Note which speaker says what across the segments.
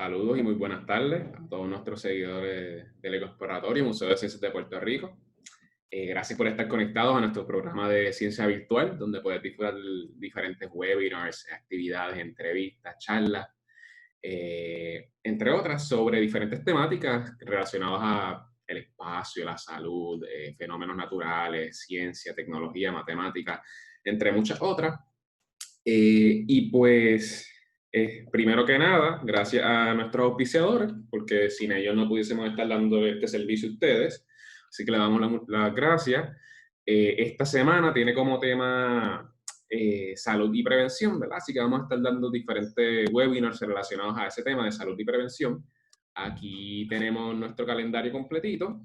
Speaker 1: Saludos y muy buenas tardes a todos nuestros seguidores del Ecoexploratorio Museo de Ciencias de Puerto Rico. Gracias por estar conectados a nuestro programa de ciencia virtual, donde puedes disfrutar diferentes webinars, actividades, entrevistas, charlas, entre otras, sobre diferentes temáticas relacionadas a el espacio, la salud, fenómenos naturales, ciencia, tecnología, matemáticas, entre muchas otras. Y pues, primero que nada, gracias a nuestros auspiciadores, porque sin ellos no pudiésemos estar dando este servicio a ustedes. Así que le damos las gracias. Esta semana tiene como tema salud y prevención, ¿verdad? Así que vamos a estar dando diferentes webinars relacionados a ese tema de salud y prevención. Aquí tenemos nuestro calendario completito.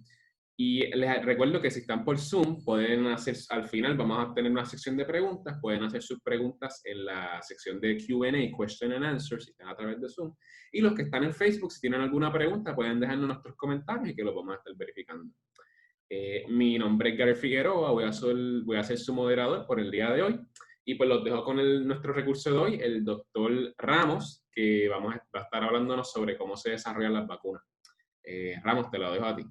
Speaker 1: Y les recuerdo que si están por Zoom, pueden hacer, al final vamos a tener una sección de preguntas, pueden hacer sus preguntas en la sección de Q&A, Question and Answer, si están a través de Zoom. Y los que están en Facebook, si tienen alguna pregunta, pueden dejarnos nuestros comentarios y que lo vamos a estar verificando. Mi nombre es Gary Figueroa, voy a ser su moderador por el día de hoy. Y pues los dejo con nuestro recurso de hoy, el doctor Ramos, que va a estar hablándonos sobre cómo se desarrollan las vacunas. Ramos, te lo dejo a ti.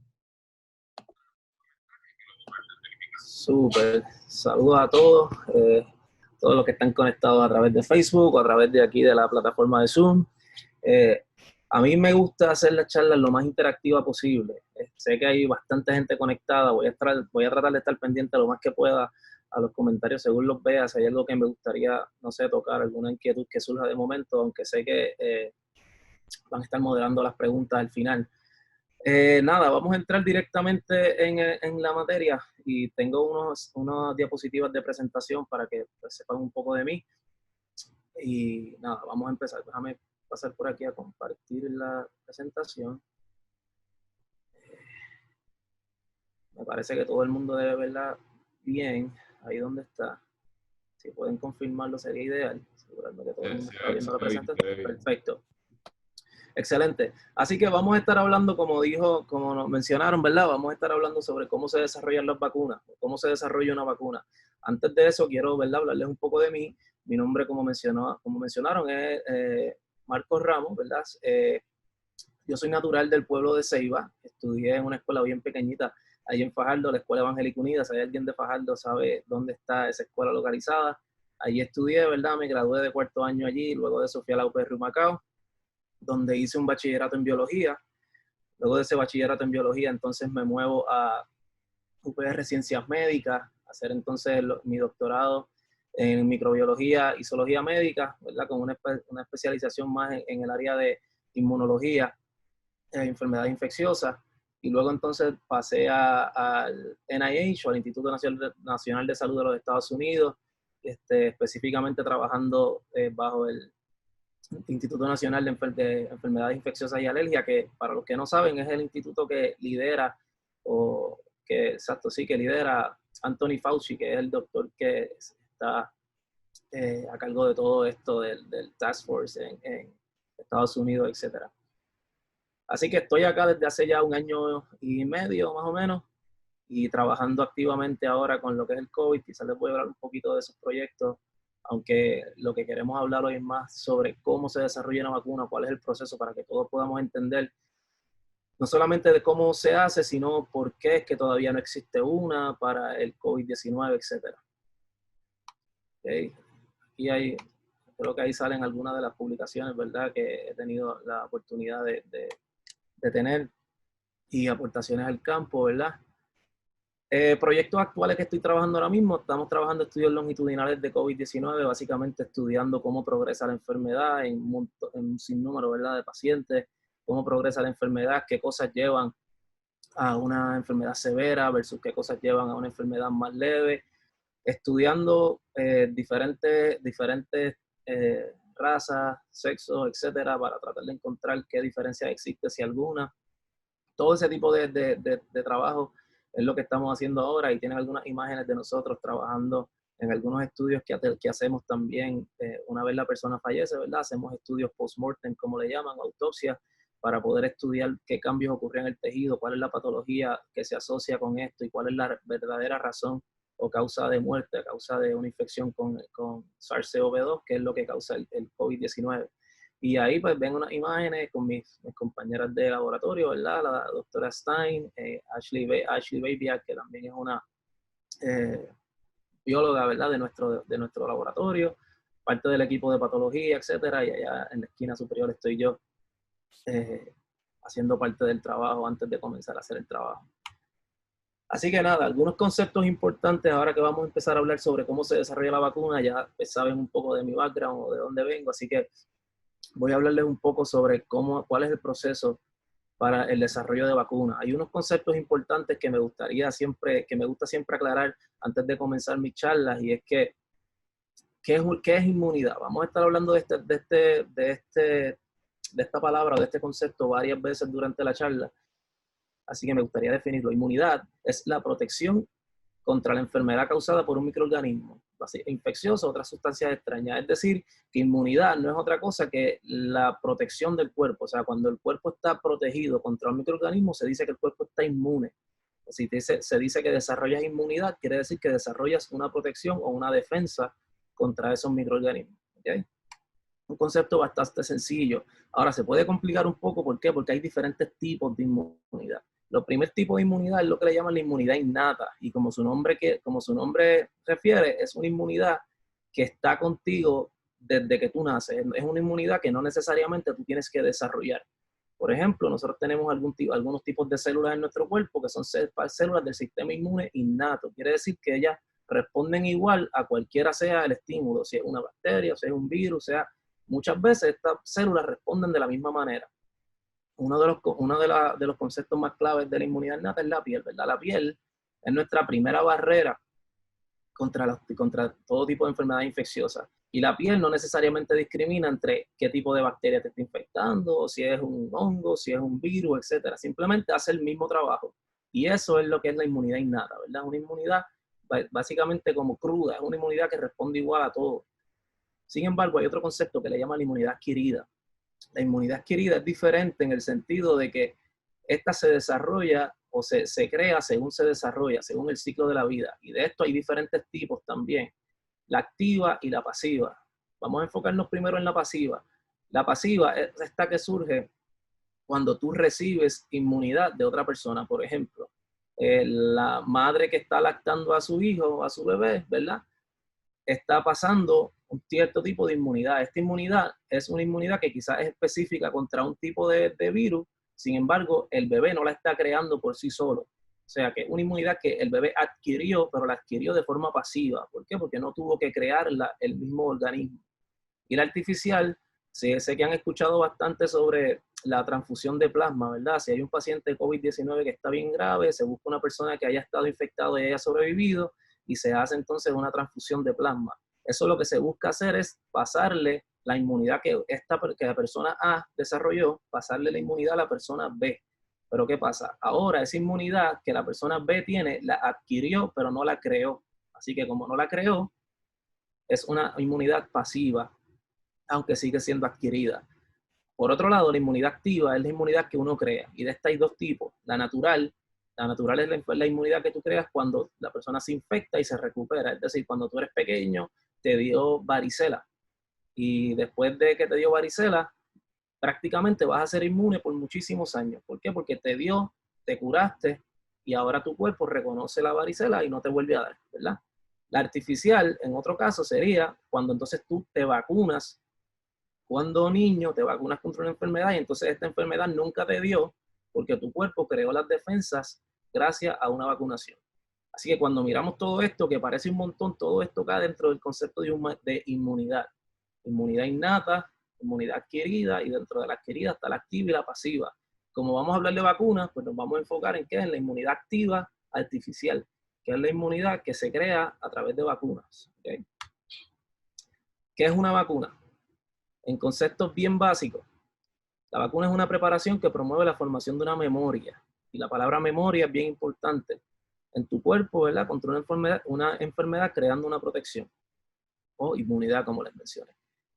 Speaker 2: Súper, saludos a todos los que están conectados a través de Facebook o a través de aquí de la plataforma de Zoom. A mí me gusta hacer las charlas lo más interactiva posible. Sé que hay bastante gente conectada, voy a tratar de estar pendiente lo más que pueda a los comentarios según los vea, si hay algo que me gustaría, no sé, tocar, alguna inquietud que surja de momento, aunque sé que van a estar moderando las preguntas al final. Nada, vamos a entrar directamente en la materia y tengo unas diapositivas de presentación para que pues, sepan un poco de mí. Y nada, vamos a empezar. Déjame pasar por aquí a compartir la presentación. Me parece que todo el mundo debe verla bien, ahí donde está. Si pueden confirmarlo sería ideal. Asegurarme que todo el mundo está viendo la presentación. Perfecto. Excelente. Así que vamos a estar hablando, como nos mencionaron, ¿verdad? Vamos a estar hablando sobre cómo se desarrollan las vacunas, cómo se desarrolla una vacuna. Antes de eso, quiero, ¿verdad?, hablarles un poco de mí. Mi nombre, como mencionaron, es Marcos Ramos, ¿verdad? Yo soy natural del pueblo de Ceiba. Estudié en una escuela bien pequeñita, ahí en Fajardo, la Escuela Evangélica Unida. Si hay alguien de Fajardo sabe dónde está esa escuela localizada. Allí estudié, ¿verdad? Me gradué de cuarto año allí, luego de eso fui a la UPR Humacao, donde hice un bachillerato en biología. Luego de ese bachillerato en biología, entonces me muevo a UPR Ciencias Médicas, a hacer entonces mi doctorado en microbiología y zoología médica, ¿verdad? Con una especialización más en el área de inmunología, enfermedades infecciosas. Y luego entonces pasé al NIH, o al Instituto Nacional de Salud de los Estados Unidos, específicamente trabajando bajo el Instituto Nacional de Enfermedades Infecciosas y Alergias, que para los que no saben es el instituto que lidera, que lidera Anthony Fauci, que es el doctor que está a cargo de todo esto del Task Force en Estados Unidos, etc. Así que estoy acá desde hace ya 1 año y medio, más o menos, y trabajando activamente ahora con lo que es el COVID. Quizás les voy a hablar un poquito de esos proyectos, aunque lo que queremos hablar hoy es más sobre cómo se desarrolla una vacuna, cuál es el proceso para que todos podamos entender no solamente de cómo se hace, sino por qué es que todavía no existe una para el COVID-19, etc. Okay. Y creo que ahí salen algunas de las publicaciones, ¿verdad?, que he tenido la oportunidad de tener, y aportaciones al campo, ¿verdad? Proyectos actuales que estoy trabajando ahora mismo, estamos trabajando estudios longitudinales de COVID-19, básicamente estudiando cómo progresa la enfermedad en un sinnúmero, ¿verdad?, de pacientes, cómo progresa la enfermedad, qué cosas llevan a una enfermedad severa versus qué cosas llevan a una enfermedad más leve, estudiando diferentes razas, sexos, etcétera, para tratar de encontrar qué diferencia existe, si alguna. Todo ese tipo de trabajo es lo que estamos haciendo ahora, y tienen algunas imágenes de nosotros trabajando en algunos estudios que hacemos también una vez la persona fallece, ¿verdad? Hacemos estudios post-mortem, como le llaman, autopsia, para poder estudiar qué cambios ocurren en el tejido, cuál es la patología que se asocia con esto y cuál es la verdadera razón o causa de muerte, a causa de una infección con SARS-CoV-2, que es lo que causa el COVID-19. Y ahí pues ven unas imágenes con mis compañeras de laboratorio, ¿verdad? La doctora Stein, Ashley Babiak, que también es una bióloga, ¿verdad? De nuestro laboratorio, parte del equipo de patología, etcétera. Y allá en la esquina superior estoy yo haciendo parte del trabajo antes de comenzar a hacer el trabajo. Así que nada, algunos conceptos importantes ahora que vamos a empezar a hablar sobre cómo se desarrolla la vacuna. Ya pues, saben un poco de mi background o de dónde vengo, así que voy a hablarles un poco sobre cuál es el proceso para el desarrollo de vacunas. Hay unos conceptos importantes que me gusta siempre aclarar antes de comenzar mis charlas, y es que ¿qué es inmunidad? Vamos a estar hablando de esta palabra o de este concepto varias veces durante la charla, así que me gustaría definirlo. Inmunidad es la protección contra la enfermedad causada por un microorganismo infeccioso o otras sustancias extrañas. Es decir, que inmunidad no es otra cosa que la protección del cuerpo. O sea, cuando el cuerpo está protegido contra un microorganismo, se dice que el cuerpo está inmune. Si se dice que desarrollas inmunidad, quiere decir que desarrollas una protección o una defensa contra esos microorganismos. ¿Okay? Un concepto bastante sencillo. Ahora, se puede complicar un poco. ¿Por qué? Porque hay diferentes tipos de inmunidad. El primer tipo de inmunidad es lo que le llaman la inmunidad innata, y como su nombre refiere, es una inmunidad que está contigo desde que tú naces. Es una inmunidad que no necesariamente tú tienes que desarrollar. Por ejemplo, nosotros tenemos algunos tipos de células en nuestro cuerpo que son células del sistema inmune innato. Quiere decir que ellas responden igual a cualquiera sea el estímulo, si es una bacteria, si es un virus, muchas veces estas células responden de la misma manera. Uno de los conceptos más claves de la inmunidad innata es la piel, ¿verdad? La piel es nuestra primera barrera contra todo tipo de enfermedades infecciosas. Y la piel no necesariamente discrimina entre qué tipo de bacteria te está infectando, si es un hongo, si es un virus, etc. Simplemente hace el mismo trabajo. Y eso es lo que es la inmunidad innata, ¿verdad? Una inmunidad básicamente como cruda, es una inmunidad que responde igual a todo. Sin embargo, hay otro concepto que le llaman la inmunidad adquirida. La inmunidad adquirida es diferente en el sentido de que esta se desarrolla o se crea según se desarrolla, según el ciclo de la vida. Y de esto hay diferentes tipos también, la activa y la pasiva. Vamos a enfocarnos primero en la pasiva. La pasiva es esta que surge cuando tú recibes inmunidad de otra persona. Por ejemplo, la madre que está lactando a su hijo, a su bebé, ¿verdad? Está pasando un cierto tipo de inmunidad. Esta inmunidad es una inmunidad que quizás es específica contra un tipo de virus, sin embargo, el bebé no la está creando por sí solo. O sea, que es una inmunidad que el bebé adquirió, pero la adquirió de forma pasiva. ¿Por qué? Porque no tuvo que crearla el mismo organismo. Y la artificial, sé que han escuchado bastante sobre la transfusión de plasma, ¿verdad? Si hay un paciente de COVID-19 que está bien grave, se busca una persona que haya estado infectado y haya sobrevivido, y se hace entonces una transfusión de plasma. Eso lo que se busca hacer es pasarle la inmunidad que la persona A desarrolló, pasarle la inmunidad a la persona B. Pero ¿qué pasa? Ahora esa inmunidad que la persona B tiene, la adquirió, pero no la creó. Así que como no la creó, es una inmunidad pasiva, aunque sigue siendo adquirida. Por otro lado, la inmunidad activa es la inmunidad que uno crea. Y de esta hay dos tipos. La natural es la inmunidad que tú creas cuando la persona se infecta y se recupera. Es decir, cuando tú eres pequeño, te dio varicela. Y después de que te dio varicela, prácticamente vas a ser inmune por muchísimos años. ¿Por qué? Porque te dio, te curaste, y ahora tu cuerpo reconoce la varicela y no te vuelve a dar, ¿verdad? La artificial, en otro caso, sería cuando entonces tú te vacunas. Cuando niño te vacunas contra una enfermedad y entonces esta enfermedad nunca te dio porque tu cuerpo creó las defensas gracias a una vacunación. Así que cuando miramos todo esto, que parece un montón, todo esto cae dentro del concepto de inmunidad. Inmunidad innata, inmunidad adquirida, y dentro de la adquirida está la activa y la pasiva. Como vamos a hablar de vacunas, pues nos vamos a enfocar en qué es la inmunidad activa artificial, que es la inmunidad que se crea a través de vacunas. ¿Okay? ¿Qué es una vacuna? En conceptos bien básicos, la vacuna es una preparación que promueve la formación de una memoria. Y la palabra memoria es bien importante en tu cuerpo, ¿verdad? Contra una enfermedad creando una protección o inmunidad, como les mencioné.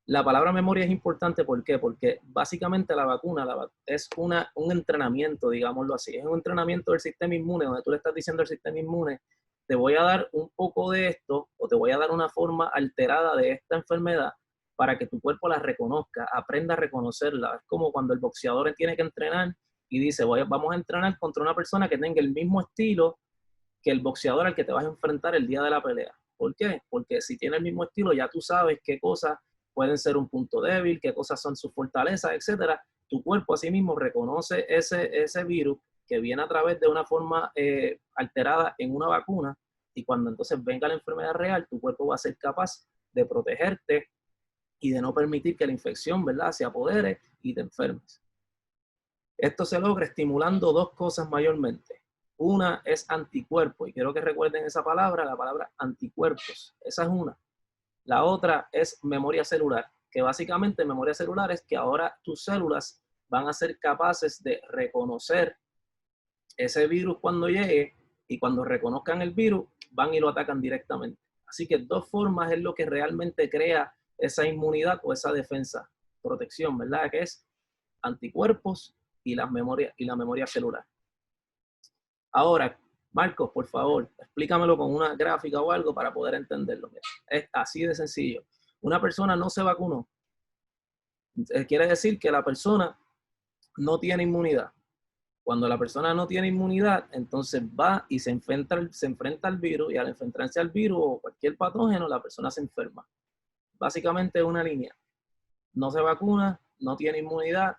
Speaker 2: La palabra memoria es importante, ¿por qué? Porque básicamente la vacuna es un entrenamiento, digámoslo así. Es un entrenamiento del sistema inmune, donde tú le estás diciendo al sistema inmune, te voy a dar un poco de esto, o te voy a dar una forma alterada de esta enfermedad, para que tu cuerpo la reconozca, aprenda a reconocerla. Es como cuando el boxeador tiene que entrenar y dice, vamos a entrenar contra una persona que tenga el mismo estilo que el boxeador al que te vas a enfrentar el día de la pelea. ¿Por qué? Porque si tiene el mismo estilo, ya tú sabes qué cosas pueden ser un punto débil, qué cosas son sus fortalezas, etcétera. Tu cuerpo así mismo reconoce ese virus que viene a través de una forma alterada en una vacuna, y cuando entonces venga la enfermedad real, tu cuerpo va a ser capaz de protegerte y de no permitir que la infección, ¿verdad?, se apodere y te enfermes. Esto se logra estimulando dos cosas mayormente. Una es anticuerpo, y quiero que recuerden esa palabra, la palabra anticuerpos. Esa es una. La otra es memoria celular, que básicamente memoria celular es que ahora tus células van a ser capaces de reconocer ese virus cuando llegue, y cuando reconozcan el virus, van y lo atacan directamente. Así que dos formas es lo que realmente crea esa inmunidad o esa defensa, protección, ¿verdad? Que es anticuerpos y la memoria celular. Ahora, Marcos, por favor, explícamelo con una gráfica o algo para poder entenderlo. Es así de sencillo. Una persona no se vacunó. Quiere decir que la persona no tiene inmunidad. Cuando la persona no tiene inmunidad, entonces va y se enfrenta al virus, y al enfrentarse al virus o cualquier patógeno, la persona se enferma. Básicamente es una línea. No se vacuna, no tiene inmunidad,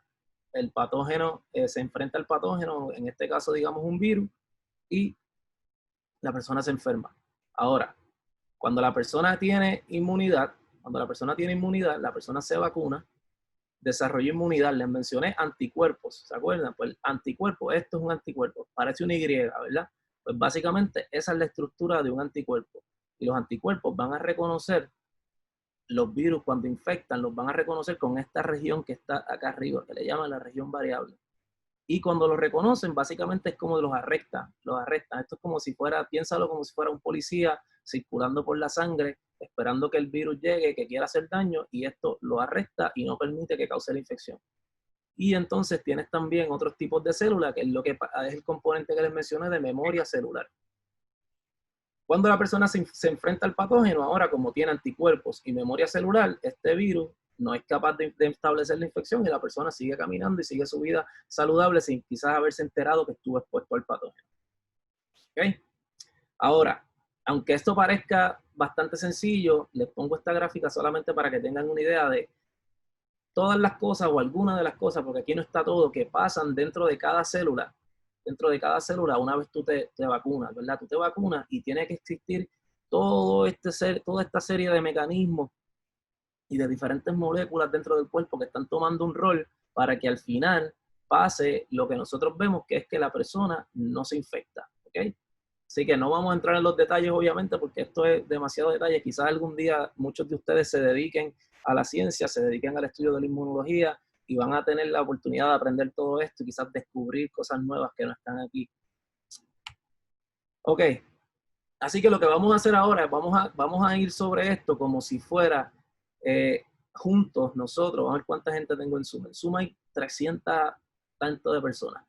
Speaker 2: el patógeno se enfrenta al patógeno, en este caso digamos un virus, y la persona se enferma. Ahora, cuando la persona tiene inmunidad, la persona se vacuna, desarrolla inmunidad. Les mencioné anticuerpos, ¿se acuerdan? Pues el anticuerpo, esto es un anticuerpo, parece una Y, ¿verdad? Pues básicamente esa es la estructura de un anticuerpo. Y los anticuerpos van a reconocer los virus cuando infectan, los van a reconocer con esta región que está acá arriba, que le llaman la región variable. Y cuando los reconocen, básicamente es como los arrestan. Esto es como si fuera, piénsalo como si fuera un policía circulando por la sangre, esperando que el virus llegue, que quiera hacer daño, y esto lo arresta y no permite que cause la infección. Y entonces tienes también otros tipos de células, que es lo que es el componente que les mencioné de memoria celular. Cuando la persona se enfrenta al patógeno, ahora como tiene anticuerpos y memoria celular, este virus no es capaz de establecer la infección y la persona sigue caminando y sigue su vida saludable sin quizás haberse enterado que estuvo expuesto al patógeno. ¿Okay? Ahora, aunque esto parezca bastante sencillo, les pongo esta gráfica solamente para que tengan una idea de todas las cosas o algunas de las cosas, porque aquí no está todo, que pasan dentro de cada célula. Dentro de cada célula, una vez tú te vacunas, ¿verdad? Tú te vacunas y tiene que existir toda esta serie de mecanismos y de diferentes moléculas dentro del cuerpo que están tomando un rol para que al final pase lo que nosotros vemos, que es que la persona no se infecta, ¿ok? Así que no vamos a entrar en los detalles, obviamente, porque esto es demasiado detalle. Quizás algún día muchos de ustedes se dediquen a la ciencia, se dediquen al estudio de la inmunología y van a tener la oportunidad de aprender todo esto y quizás descubrir cosas nuevas que no están aquí. Ok, así que lo que vamos a hacer ahora es vamos a ir sobre esto como si fuera juntos nosotros. Vamos a ver cuánta gente tengo en Zoom. En Zoom hay 300 tantos de personas.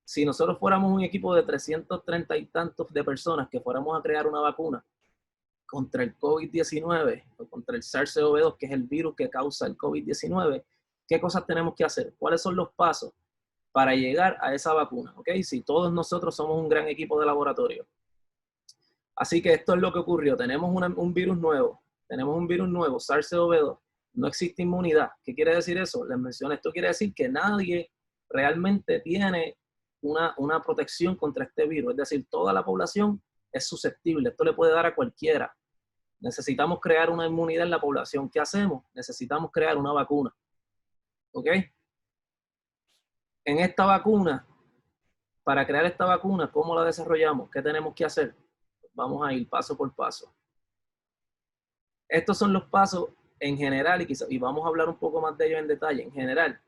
Speaker 2: Si nosotros fuéramos un equipo de 330 y tantos de personas que fuéramos a crear una vacuna contra el COVID-19 o contra el SARS-CoV-2, que es el virus que causa el COVID-19, ¿qué cosas tenemos que hacer? ¿Cuáles son los pasos para llegar a esa vacuna? ¿Okay? Si todos nosotros somos un gran equipo de laboratorio. Así que esto es lo que ocurrió. Tenemos un virus nuevo, SARS-CoV-2. No existe inmunidad. ¿Qué quiere decir eso? Les mencioné, esto quiere decir que nadie realmente tiene una protección contra este virus. Es decir, toda la población es susceptible. Esto le puede dar a cualquiera. Necesitamos crear una inmunidad en la población. ¿Qué hacemos? Necesitamos crear una vacuna. ¿Ok? En esta vacuna, para crear esta vacuna, ¿cómo la desarrollamos? ¿Qué tenemos que hacer? Vamos a ir paso por paso. Estos son los pasos en general y vamos a hablar un poco más de ellos en detalle. En general,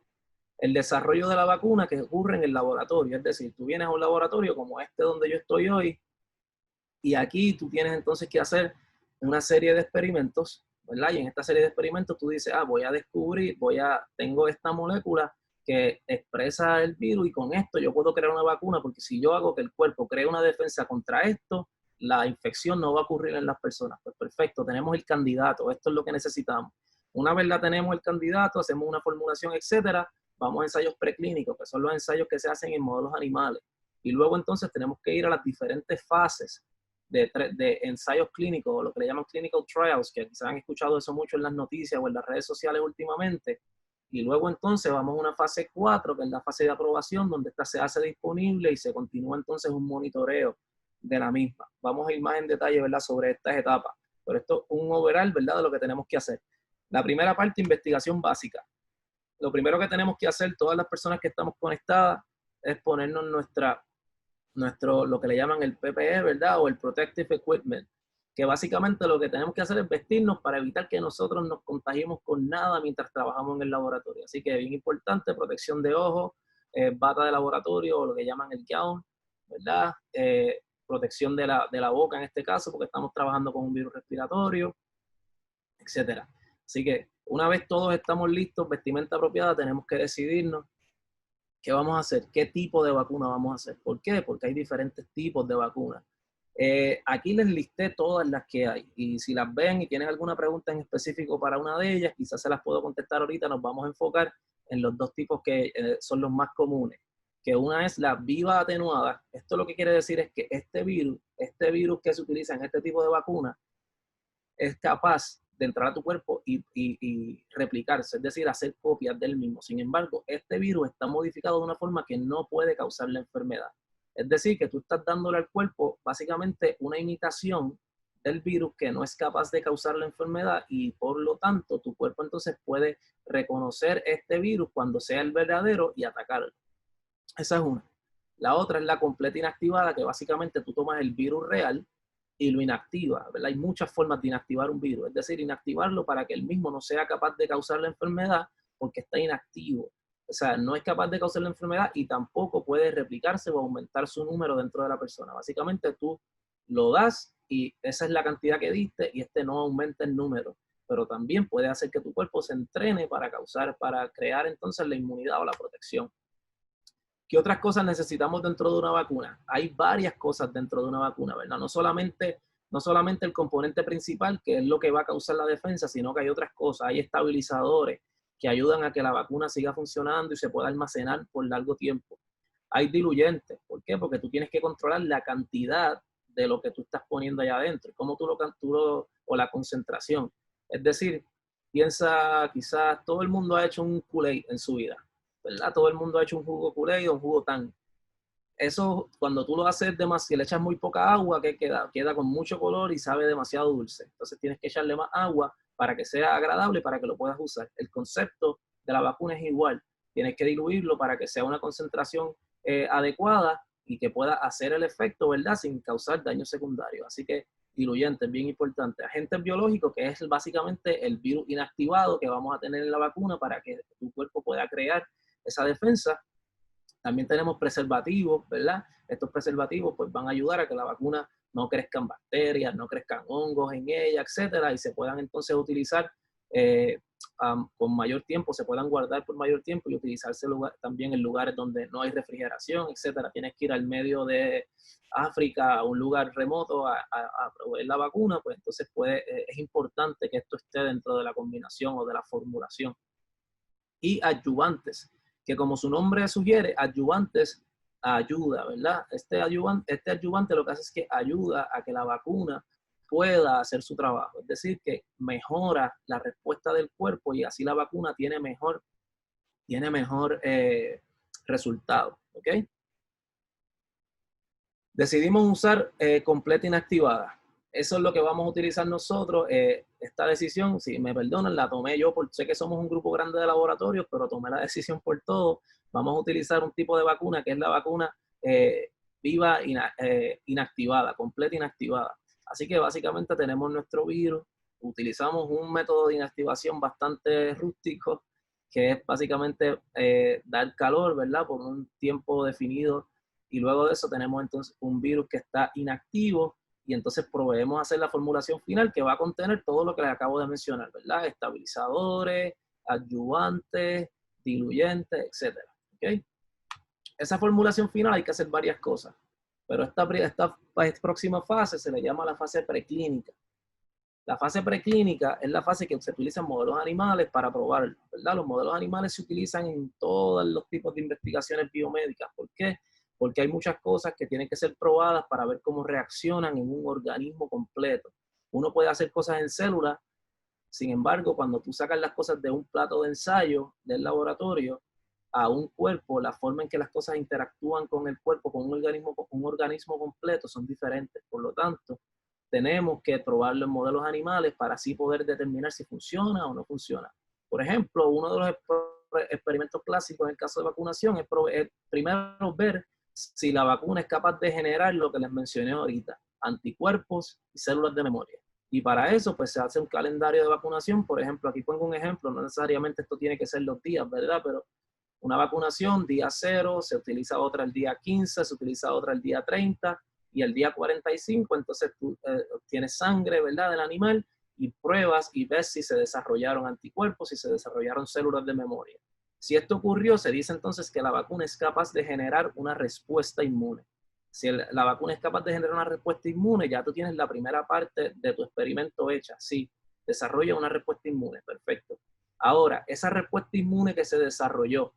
Speaker 2: el desarrollo de la vacuna que ocurre en el laboratorio. Es decir, tú vienes a un laboratorio como este donde yo estoy hoy y aquí tú tienes entonces que hacer una serie de experimentos, ¿verdad? Y en esta serie de experimentos tú dices, voy a descubrir, tengo esta molécula que expresa el virus y con esto yo puedo crear una vacuna, porque si yo hago que el cuerpo cree una defensa contra esto, la infección no va a ocurrir en las personas. Pues perfecto, tenemos el candidato, esto es lo que necesitamos. Una vez la tenemos el candidato, hacemos una formulación, etcétera, vamos a ensayos preclínicos, que son los ensayos que se hacen en modelos animales. Y luego entonces tenemos que ir a las diferentes fases de ensayos clínicos, o lo que le llaman clinical trials, que quizás han escuchado eso mucho en las noticias o en las redes sociales últimamente. Y luego entonces vamos a una fase 4, que es la fase de aprobación, donde esta se hace disponible y se continúa entonces un monitoreo de la misma. Vamos a ir más en detalle, ¿verdad?, sobre estas etapas. Pero esto es un overall, ¿verdad?, de lo que tenemos que hacer. La primera parte, investigación básica. Lo primero que tenemos que hacer todas las personas que estamos conectadas es ponernos lo que le llaman el PPE, ¿verdad? O el Protective Equipment, que básicamente lo que tenemos que hacer es vestirnos para evitar que nosotros nos contagiemos con nada mientras trabajamos en el laboratorio. Así que bien importante, protección de ojos, bata de laboratorio, o lo que llaman el gown, ¿verdad? Protección de la boca en este caso, porque estamos trabajando con un virus respiratorio, etcétera. Así que una vez todos estamos listos, vestimenta apropiada, tenemos que decidirnos qué vamos a hacer, qué tipo de vacuna vamos a hacer. ¿Por qué? Porque hay diferentes tipos de vacunas. Aquí les listé todas las que hay, y si las ven y tienen alguna pregunta en específico para una de ellas, quizás se las puedo contestar ahorita. Nos vamos a enfocar en los dos tipos que son los más comunes, que una es la viva atenuada. Esto lo que quiere decir es que este virus que se utiliza en este tipo de vacuna es capaz de entrar a tu cuerpo y replicarse, es decir, hacer copias del mismo. Sin embargo, este virus está modificado de una forma que no puede causar la enfermedad. Es decir, que tú estás dándole al cuerpo básicamente una imitación del virus que no es capaz de causar la enfermedad, y por lo tanto tu cuerpo entonces puede reconocer este virus cuando sea el verdadero y atacarlo. Esa es una. La otra es la completa inactivada, que básicamente tú tomas el virus real y lo inactiva, ¿verdad? Hay muchas formas de inactivar un virus, es decir, inactivarlo para que el mismo no sea capaz de causar la enfermedad porque está inactivo. O sea, no es capaz de causar la enfermedad y tampoco puede replicarse o aumentar su número dentro de la persona. Básicamente tú lo das y esa es la cantidad que diste, y este no aumenta el número, pero también puede hacer que tu cuerpo se entrene para crear entonces la inmunidad o la protección. ¿Qué otras cosas necesitamos dentro de una vacuna? Hay varias cosas dentro de una vacuna, ¿verdad? No solamente el componente principal, que es lo que va a causar la defensa, sino que hay otras cosas. Hay estabilizadores que ayudan a que la vacuna siga funcionando y se pueda almacenar por largo tiempo. Hay diluyentes. ¿Por qué? Porque tú tienes que controlar la cantidad de lo que tú estás poniendo allá adentro, cómo tú o la concentración. Es decir, piensa, quizás todo el mundo ha hecho un Kool-Aid en su vida, ¿verdad? Todo el mundo ha hecho un jugo Kool-Aid o un jugo Tang. Eso, cuando tú lo haces demasiado, le echas muy poca agua, que queda con mucho color y sabe demasiado dulce. Entonces tienes que echarle más agua para que sea agradable y para que lo puedas usar. El concepto de la vacuna es igual. Tienes que diluirlo para que sea una concentración adecuada y que pueda hacer el efecto, ¿verdad?, sin causar daño secundario. Así que diluyentes, bien importante. Agentes biológicos, que es básicamente el virus inactivado que vamos a tener en la vacuna para que tu cuerpo pueda crear esa defensa. También tenemos preservativos, ¿verdad? Estos preservativos pues van a ayudar a que la vacuna no crezcan bacterias, no crezcan hongos en ella, etcétera, y se puedan entonces utilizar con mayor tiempo, se puedan guardar por mayor tiempo y utilizarse también en lugares donde no hay refrigeración, etcétera. Tienes que ir al medio de África, a un lugar remoto a proveer la vacuna, pues entonces es importante que esto esté dentro de la combinación o de la formulación. Y adyuvantes, que como su nombre sugiere, adyuvantes ayuda, ¿verdad? Este adyuvante lo que hace es que ayuda a que la vacuna pueda hacer su trabajo, es decir, que mejora la respuesta del cuerpo y así la vacuna tiene mejor resultado, ¿ok? Decidimos usar completa inactivada. Eso es lo que vamos a utilizar nosotros. Esta decisión, si me perdonan, la tomé yo, sé que somos un grupo grande de laboratorios, pero tomé la decisión por todo. Vamos a utilizar un tipo de vacuna que es la vacuna viva inactivada, completa inactivada. Así que básicamente tenemos nuestro virus, utilizamos un método de inactivación bastante rústico, que es básicamente dar calor, ¿verdad?, por un tiempo definido, y luego de eso tenemos entonces un virus que está inactivo, y entonces proveemos hacer la formulación final que va a contener todo lo que les acabo de mencionar, ¿verdad? Estabilizadores, adyuvantes, diluyentes, etcétera. ¿Okay? Esa formulación final hay que hacer varias cosas, pero esta próxima fase se le llama la fase preclínica. La fase preclínica es la fase que se utilizan modelos animales para probar, ¿verdad? Los modelos animales se utilizan en todos los tipos de investigaciones biomédicas. ¿Por qué? Porque hay muchas cosas que tienen que ser probadas para ver cómo reaccionan en un organismo completo. Uno puede hacer cosas en células, sin embargo, cuando tú sacas las cosas de un plato de ensayo del laboratorio a un cuerpo, la forma en que las cosas interactúan con el cuerpo, con un organismo completo, son diferentes. Por lo tanto, tenemos que probarlo en modelos animales para así poder determinar si funciona o no funciona. Por ejemplo, uno de los experimentos clásicos en el caso de vacunación es primero ver si la vacuna es capaz de generar lo que les mencioné ahorita, anticuerpos y células de memoria. Y para eso, pues se hace un calendario de vacunación. Por ejemplo, aquí pongo un ejemplo, no necesariamente esto tiene que ser los días, ¿verdad? Pero una vacunación, día 0, se utiliza otra el día 15, se utiliza otra el día 30, y el día 45, entonces tú tienes sangre, ¿verdad?, del animal, y pruebas y ves si se desarrollaron anticuerpos, si se desarrollaron células de memoria. Si esto ocurrió, se dice entonces que la vacuna es capaz de generar una respuesta inmune. Si la vacuna es capaz de generar una respuesta inmune, ya tú tienes la primera parte de tu experimento hecha. Sí, desarrolla una respuesta inmune, perfecto. Ahora, esa respuesta inmune que se desarrolló,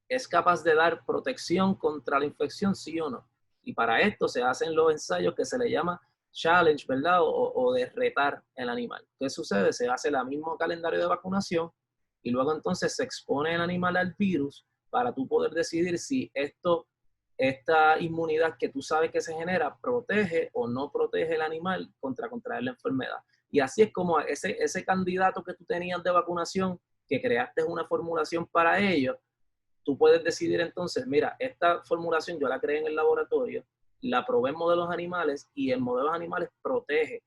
Speaker 2: ¿es capaz de dar protección contra la infección, sí o no? Y para esto se hacen los ensayos que se le llama challenge, ¿verdad? O de retar el animal. ¿Qué sucede? Se hace el mismo calendario de vacunación y luego entonces se expone el animal al virus para tú poder decidir si esta inmunidad que tú sabes que se genera protege o no protege el animal contra contraer la enfermedad. Y así es como ese candidato que tú tenías de vacunación, que creaste una formulación para ello, tú puedes decidir entonces, mira, esta formulación yo la creé en el laboratorio, la probé en modelos animales y en modelos animales protege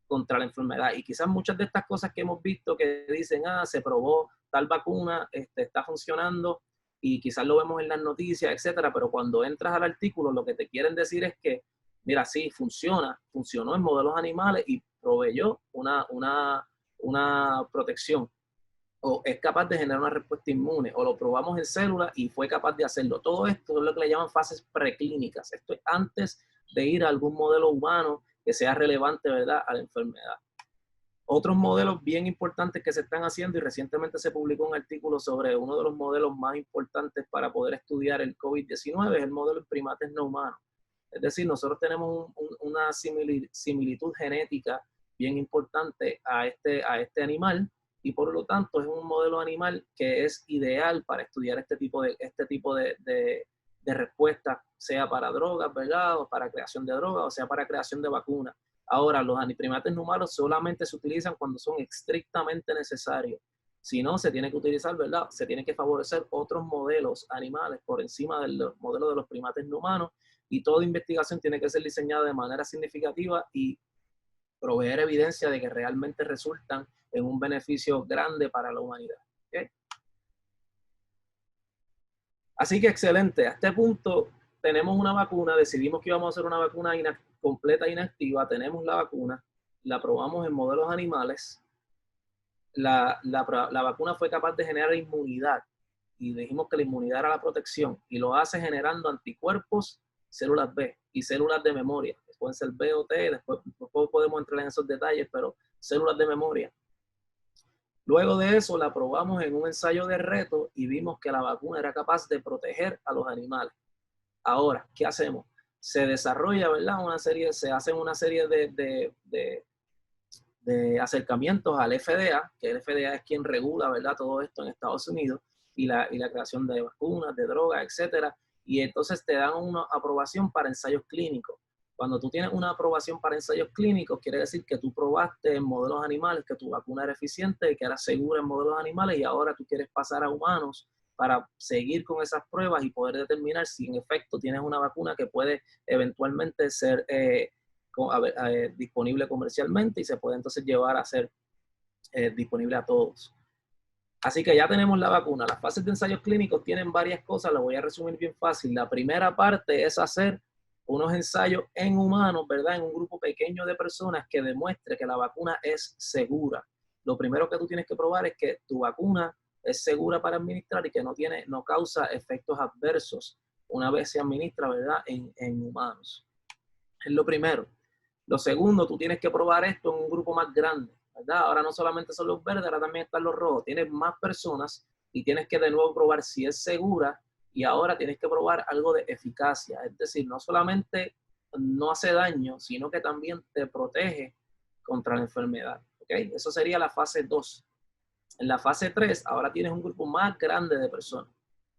Speaker 2: contra la enfermedad. Y quizás muchas de estas cosas que hemos visto que dicen, se probó tal vacuna, está funcionando, y quizás lo vemos en las noticias, etcétera, pero cuando entras al artículo lo que te quieren decir es que, mira, sí, funcionó en modelos animales y proveyó una protección, o es capaz de generar una respuesta inmune, o lo probamos en células y fue capaz de hacerlo. Todo esto es lo que le llaman fases preclínicas. Esto es antes de ir a algún modelo humano que sea relevante, ¿verdad?, a la enfermedad. Otros modelos bien importantes que se están haciendo, y recientemente se publicó un artículo sobre uno de los modelos más importantes para poder estudiar el COVID-19, es el modelo en primates no humanos. Es decir, nosotros tenemos una similitud genética bien importante a este animal, y por lo tanto es un modelo animal que es ideal para estudiar este tipo de respuestas, sea para drogas, ¿verdad?, o para creación de drogas, o sea para creación de vacunas. Ahora, los primates no humanos solamente se utilizan cuando son estrictamente necesarios. Si no, se tiene que utilizar, ¿verdad? Se tiene que favorecer otros modelos animales por encima del modelo de los primates no humanos, y toda investigación tiene que ser diseñada de manera significativa y proveer evidencia de que realmente resultan en un beneficio grande para la humanidad. ¿Okay? Así que excelente. A este punto tenemos una vacuna, decidimos que íbamos a hacer una vacuna completa inactiva, tenemos la vacuna, la probamos en modelos animales, la vacuna fue capaz de generar inmunidad y dijimos que la inmunidad era la protección, y lo hace generando anticuerpos, células B y células de memoria. Pueden ser B o T, después podemos entrar en esos detalles, pero células de memoria. Luego de eso la probamos en un ensayo de reto y vimos que la vacuna era capaz de proteger a los animales. Ahora, ¿qué hacemos? Se desarrolla, ¿verdad?, se hacen una serie de acercamientos al FDA, que el FDA es quien regula, ¿verdad?, todo esto en Estados Unidos, y la creación de vacunas, de drogas, etcétera. Y entonces te dan una aprobación para ensayos clínicos. Cuando tú tienes una aprobación para ensayos clínicos, quiere decir que tú probaste en modelos animales que tu vacuna era eficiente y que era segura en modelos animales, y ahora tú quieres pasar a humanos para seguir con esas pruebas y poder determinar si en efecto tienes una vacuna que puede eventualmente ser disponible comercialmente y se puede entonces llevar a ser disponible a todos. Así que ya tenemos la vacuna. Las fases de ensayos clínicos tienen varias cosas, lo voy a resumir bien fácil. La primera parte es hacer unos ensayos en humanos, ¿verdad?, en un grupo pequeño de personas que demuestre que la vacuna es segura. Lo primero que tú tienes que probar es que tu vacuna es segura para administrar y que no causa efectos adversos una vez se administra, ¿verdad?, en humanos. Es lo primero. Lo segundo, tú tienes que probar esto en un grupo más grande, ¿verdad? Ahora no solamente son los verdes, ahora también están los rojos. Tienes más personas y tienes que de nuevo probar si es segura y ahora tienes que probar algo de eficacia. Es decir, no solamente no hace daño, sino que también te protege contra la enfermedad. ¿Okay? Eso sería la fase 2. En la fase 3, ahora tienes un grupo más grande de personas.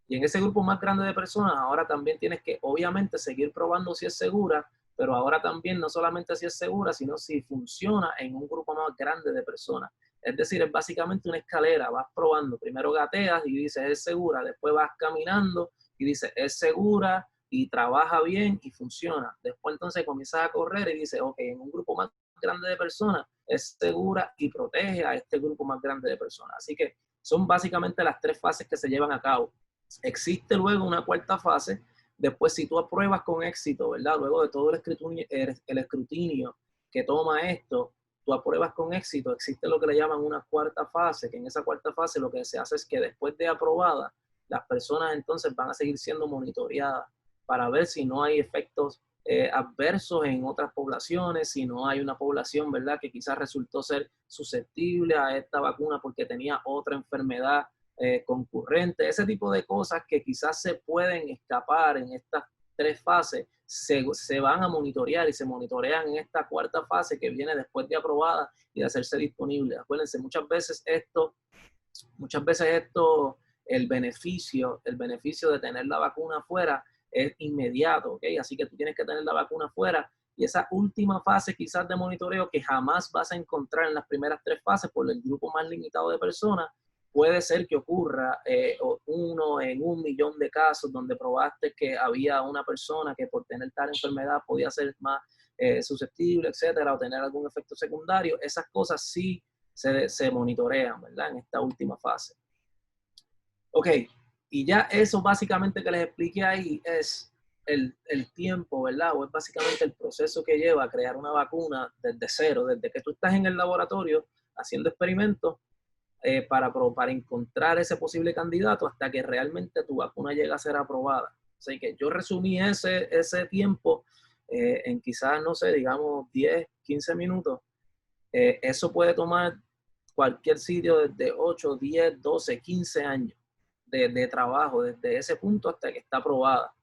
Speaker 2: Y en ese grupo más grande de personas, ahora también tienes que, obviamente, seguir probando si es segura, pero ahora también no solamente si es segura, sino si funciona en un grupo más grande de personas. Es decir, es básicamente una escalera, vas probando, primero gateas y dices es segura, después vas caminando y dices es segura y trabaja bien y funciona. Después entonces comienzas a correr y dices, ok, en un grupo más grande de personas es segura y protege a este grupo más grande de personas. Así que son básicamente las 3 fases que se llevan a cabo. Existe luego una 4ª fase. Después, si tú apruebas con éxito, ¿verdad? Luego de todo el escrutinio que toma esto, tú apruebas con éxito, existe lo que le llaman una 4ª fase, que en esa 4ª fase lo que se hace es que después de aprobada, las personas entonces van a seguir siendo monitoreadas para ver si no hay efectos adversos en otras poblaciones, si no hay una población, ¿verdad?, que quizás resultó ser susceptible a esta vacuna porque tenía otra enfermedad concurrente, ese tipo de cosas que quizás se pueden escapar en estas 3 fases, se van a monitorear y se monitorean en esta 4ª fase que viene después de aprobada y de hacerse disponible. Acuérdense, muchas veces esto, el beneficio de tener la vacuna afuera es inmediato, ¿ok? Así que tú tienes que tener la vacuna afuera y esa última fase quizás de monitoreo que jamás vas a encontrar en las primeras 3 fases por el grupo más limitado de personas, puede ser que ocurra uno en 1.000.000 de casos donde probaste que había una persona que por tener tal enfermedad podía ser más susceptible, etcétera, o tener algún efecto secundario. Esas cosas sí se monitorean, ¿verdad? En esta última fase. Ok, y ya eso básicamente que les expliqué ahí es el tiempo, ¿verdad? O es básicamente el proceso que lleva a crear una vacuna desde cero, desde que tú estás en el laboratorio haciendo experimentos para encontrar ese posible candidato hasta que realmente tu vacuna llega a ser aprobada. Así que yo resumí ese tiempo en quizás, no sé, digamos 10, 15 minutos. Eso puede tomar cualquier sitio desde 8, 10, 12, 15 años de trabajo, desde ese punto hasta que está aprobada,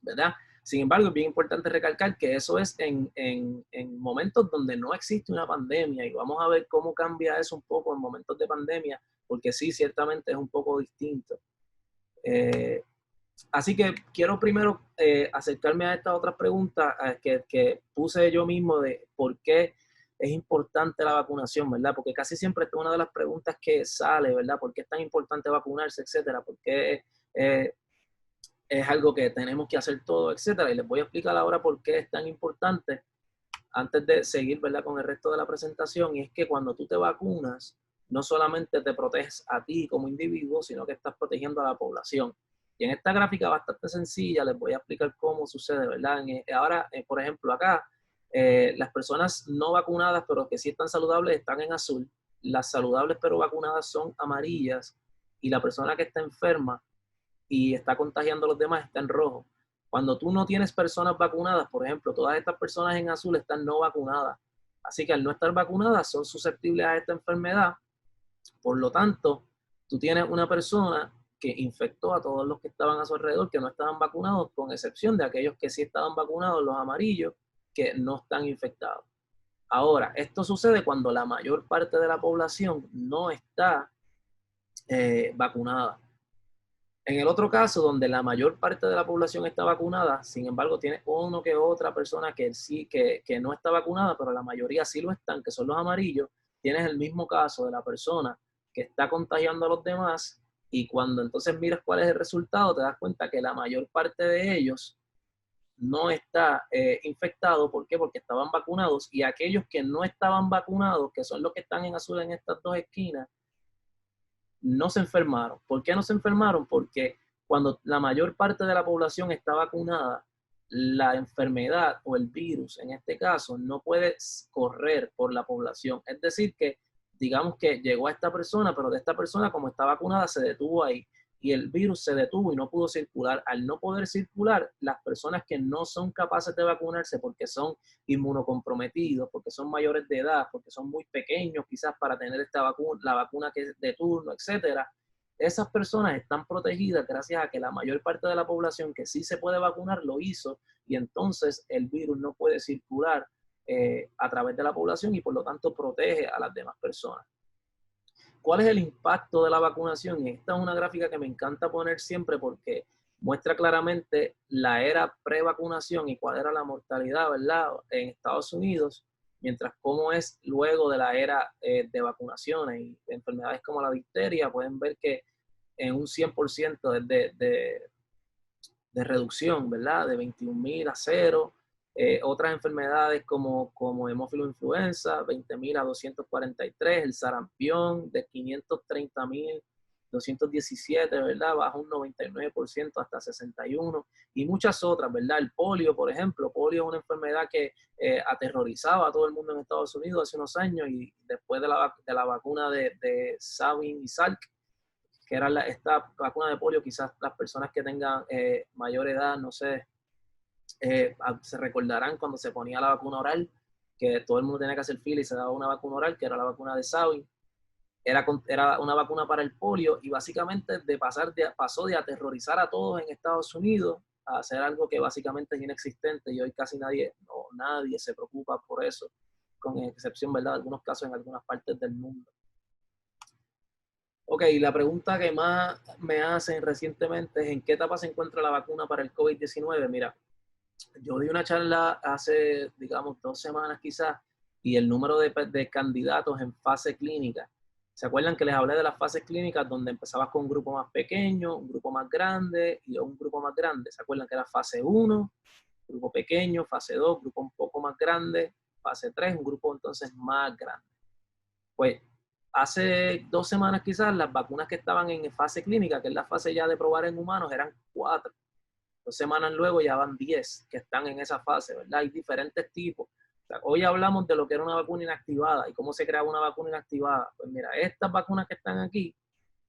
Speaker 2: ¿verdad? Sin embargo, es bien importante recalcar que eso es en momentos donde no existe una pandemia y vamos a ver cómo cambia eso un poco en momentos de pandemia, porque sí, ciertamente es un poco distinto. Así que quiero primero acercarme a estas otras preguntas que puse yo mismo de por qué es importante la vacunación, ¿verdad? Porque casi siempre es una de las preguntas que sale, ¿verdad? ¿Por qué es tan importante vacunarse, etcétera? ¿Por qué es algo que tenemos que hacer todo, etcétera? Y les voy a explicar ahora por qué es tan importante antes de seguir, ¿verdad?, con el resto de la presentación. Y es que cuando tú te vacunas, no solamente te proteges a ti como individuo, sino que estás protegiendo a la población. Y en esta gráfica bastante sencilla les voy a explicar cómo sucede, ¿verdad? Ahora, por ejemplo, acá, las personas no vacunadas, pero que sí están saludables, están en azul. Las saludables pero vacunadas son amarillas. Y la persona que está enferma y está contagiando a los demás está en rojo. Cuando tú no tienes personas vacunadas, por ejemplo, todas estas personas en azul están no vacunadas. Así que al no estar vacunadas son susceptibles a esta enfermedad. Por lo tanto, tú tienes una persona que infectó a todos los que estaban a su alrededor, que no estaban vacunados, con excepción de aquellos que sí estaban vacunados, los amarillos, que no están infectados. Ahora, esto sucede cuando la mayor parte de la población no está vacunada. En el otro caso, donde la mayor parte de la población está vacunada, sin embargo, tiene uno que otra persona que sí, que no está vacunada, pero la mayoría sí lo están, que son los amarillos, tienes el mismo caso de la persona que está contagiando a los demás y cuando entonces miras cuál es el resultado, te das cuenta que la mayor parte de ellos no está infectado. ¿Por qué? Porque estaban vacunados y aquellos que no estaban vacunados, que son los que están en azul en estas dos esquinas, no se enfermaron. ¿Por qué no se enfermaron? Porque cuando la mayor parte de la población está vacunada, la enfermedad o el virus, en este caso, no puede correr por la población. Es decir, que digamos que llegó a esta persona, pero de esta persona, como está vacunada, se detuvo ahí. y el virus se detuvo y no pudo circular. Al no poder circular, las personas que no son capaces de vacunarse porque son inmunocomprometidos, porque son mayores de edad, porque son muy pequeños quizás para tener esta vacuna, la vacuna que es de turno, etcétera, esas personas están protegidas gracias a que la mayor parte de la población que sí se puede vacunar lo hizo, y entonces el virus no puede circular a través de la población y por lo tanto protege a las demás personas. ¿Cuál es el impacto de la vacunación? Y esta es una gráfica que me encanta poner siempre porque muestra claramente la era pre-vacunación y cuál era la mortalidad, ¿verdad?, en Estados Unidos, mientras cómo es luego de la era de vacunaciones y de enfermedades como la difteria. Pueden ver que en un 100% de reducción, ¿verdad?, de 21.000 a 0. Otras enfermedades como hemófilo influenza, 20.000 a 243, el sarampión de 530.000, 217, ¿verdad? Bajo un 99% hasta 61%, y muchas otras, ¿verdad? El polio, por ejemplo. Polio es una enfermedad que aterrorizaba a todo el mundo en Estados Unidos hace unos años, y después de la vacuna de Sabin y Salk, que era esta vacuna de polio, quizás las personas que tengan mayor edad, no sé, se recordarán cuando se ponía la vacuna oral, que todo el mundo tenía que hacer fila y se daba una vacuna oral, que era la vacuna de Sabin. Era una vacuna para el polio, y básicamente pasó de aterrorizar a todos en Estados Unidos a hacer algo que básicamente es inexistente, y hoy casi nadie se preocupa por eso, con excepción, ¿verdad?, de algunos casos en algunas partes del mundo. Ok, la pregunta que más me hacen recientemente es: ¿en qué etapa se encuentra la vacuna para el COVID-19? Mira, yo di una charla hace, digamos, 2 semanas quizás, y el número de candidatos en fase clínica. ¿Se acuerdan que les hablé de las fases clínicas donde empezabas con un grupo más pequeño, un grupo más grande y un grupo más grande? ¿Se acuerdan que era fase 1, grupo pequeño, fase 2, grupo un poco más grande, fase 3, un grupo entonces más grande? Pues hace 2 semanas quizás las vacunas que estaban en fase clínica, que es la fase ya de probar en humanos, eran 4. 2 semanas luego ya van 10 que están en esa fase, ¿verdad? Hay diferentes tipos. O sea, hoy hablamos de lo que era una vacuna inactivada y cómo se creaba una vacuna inactivada. Pues mira, estas vacunas que están aquí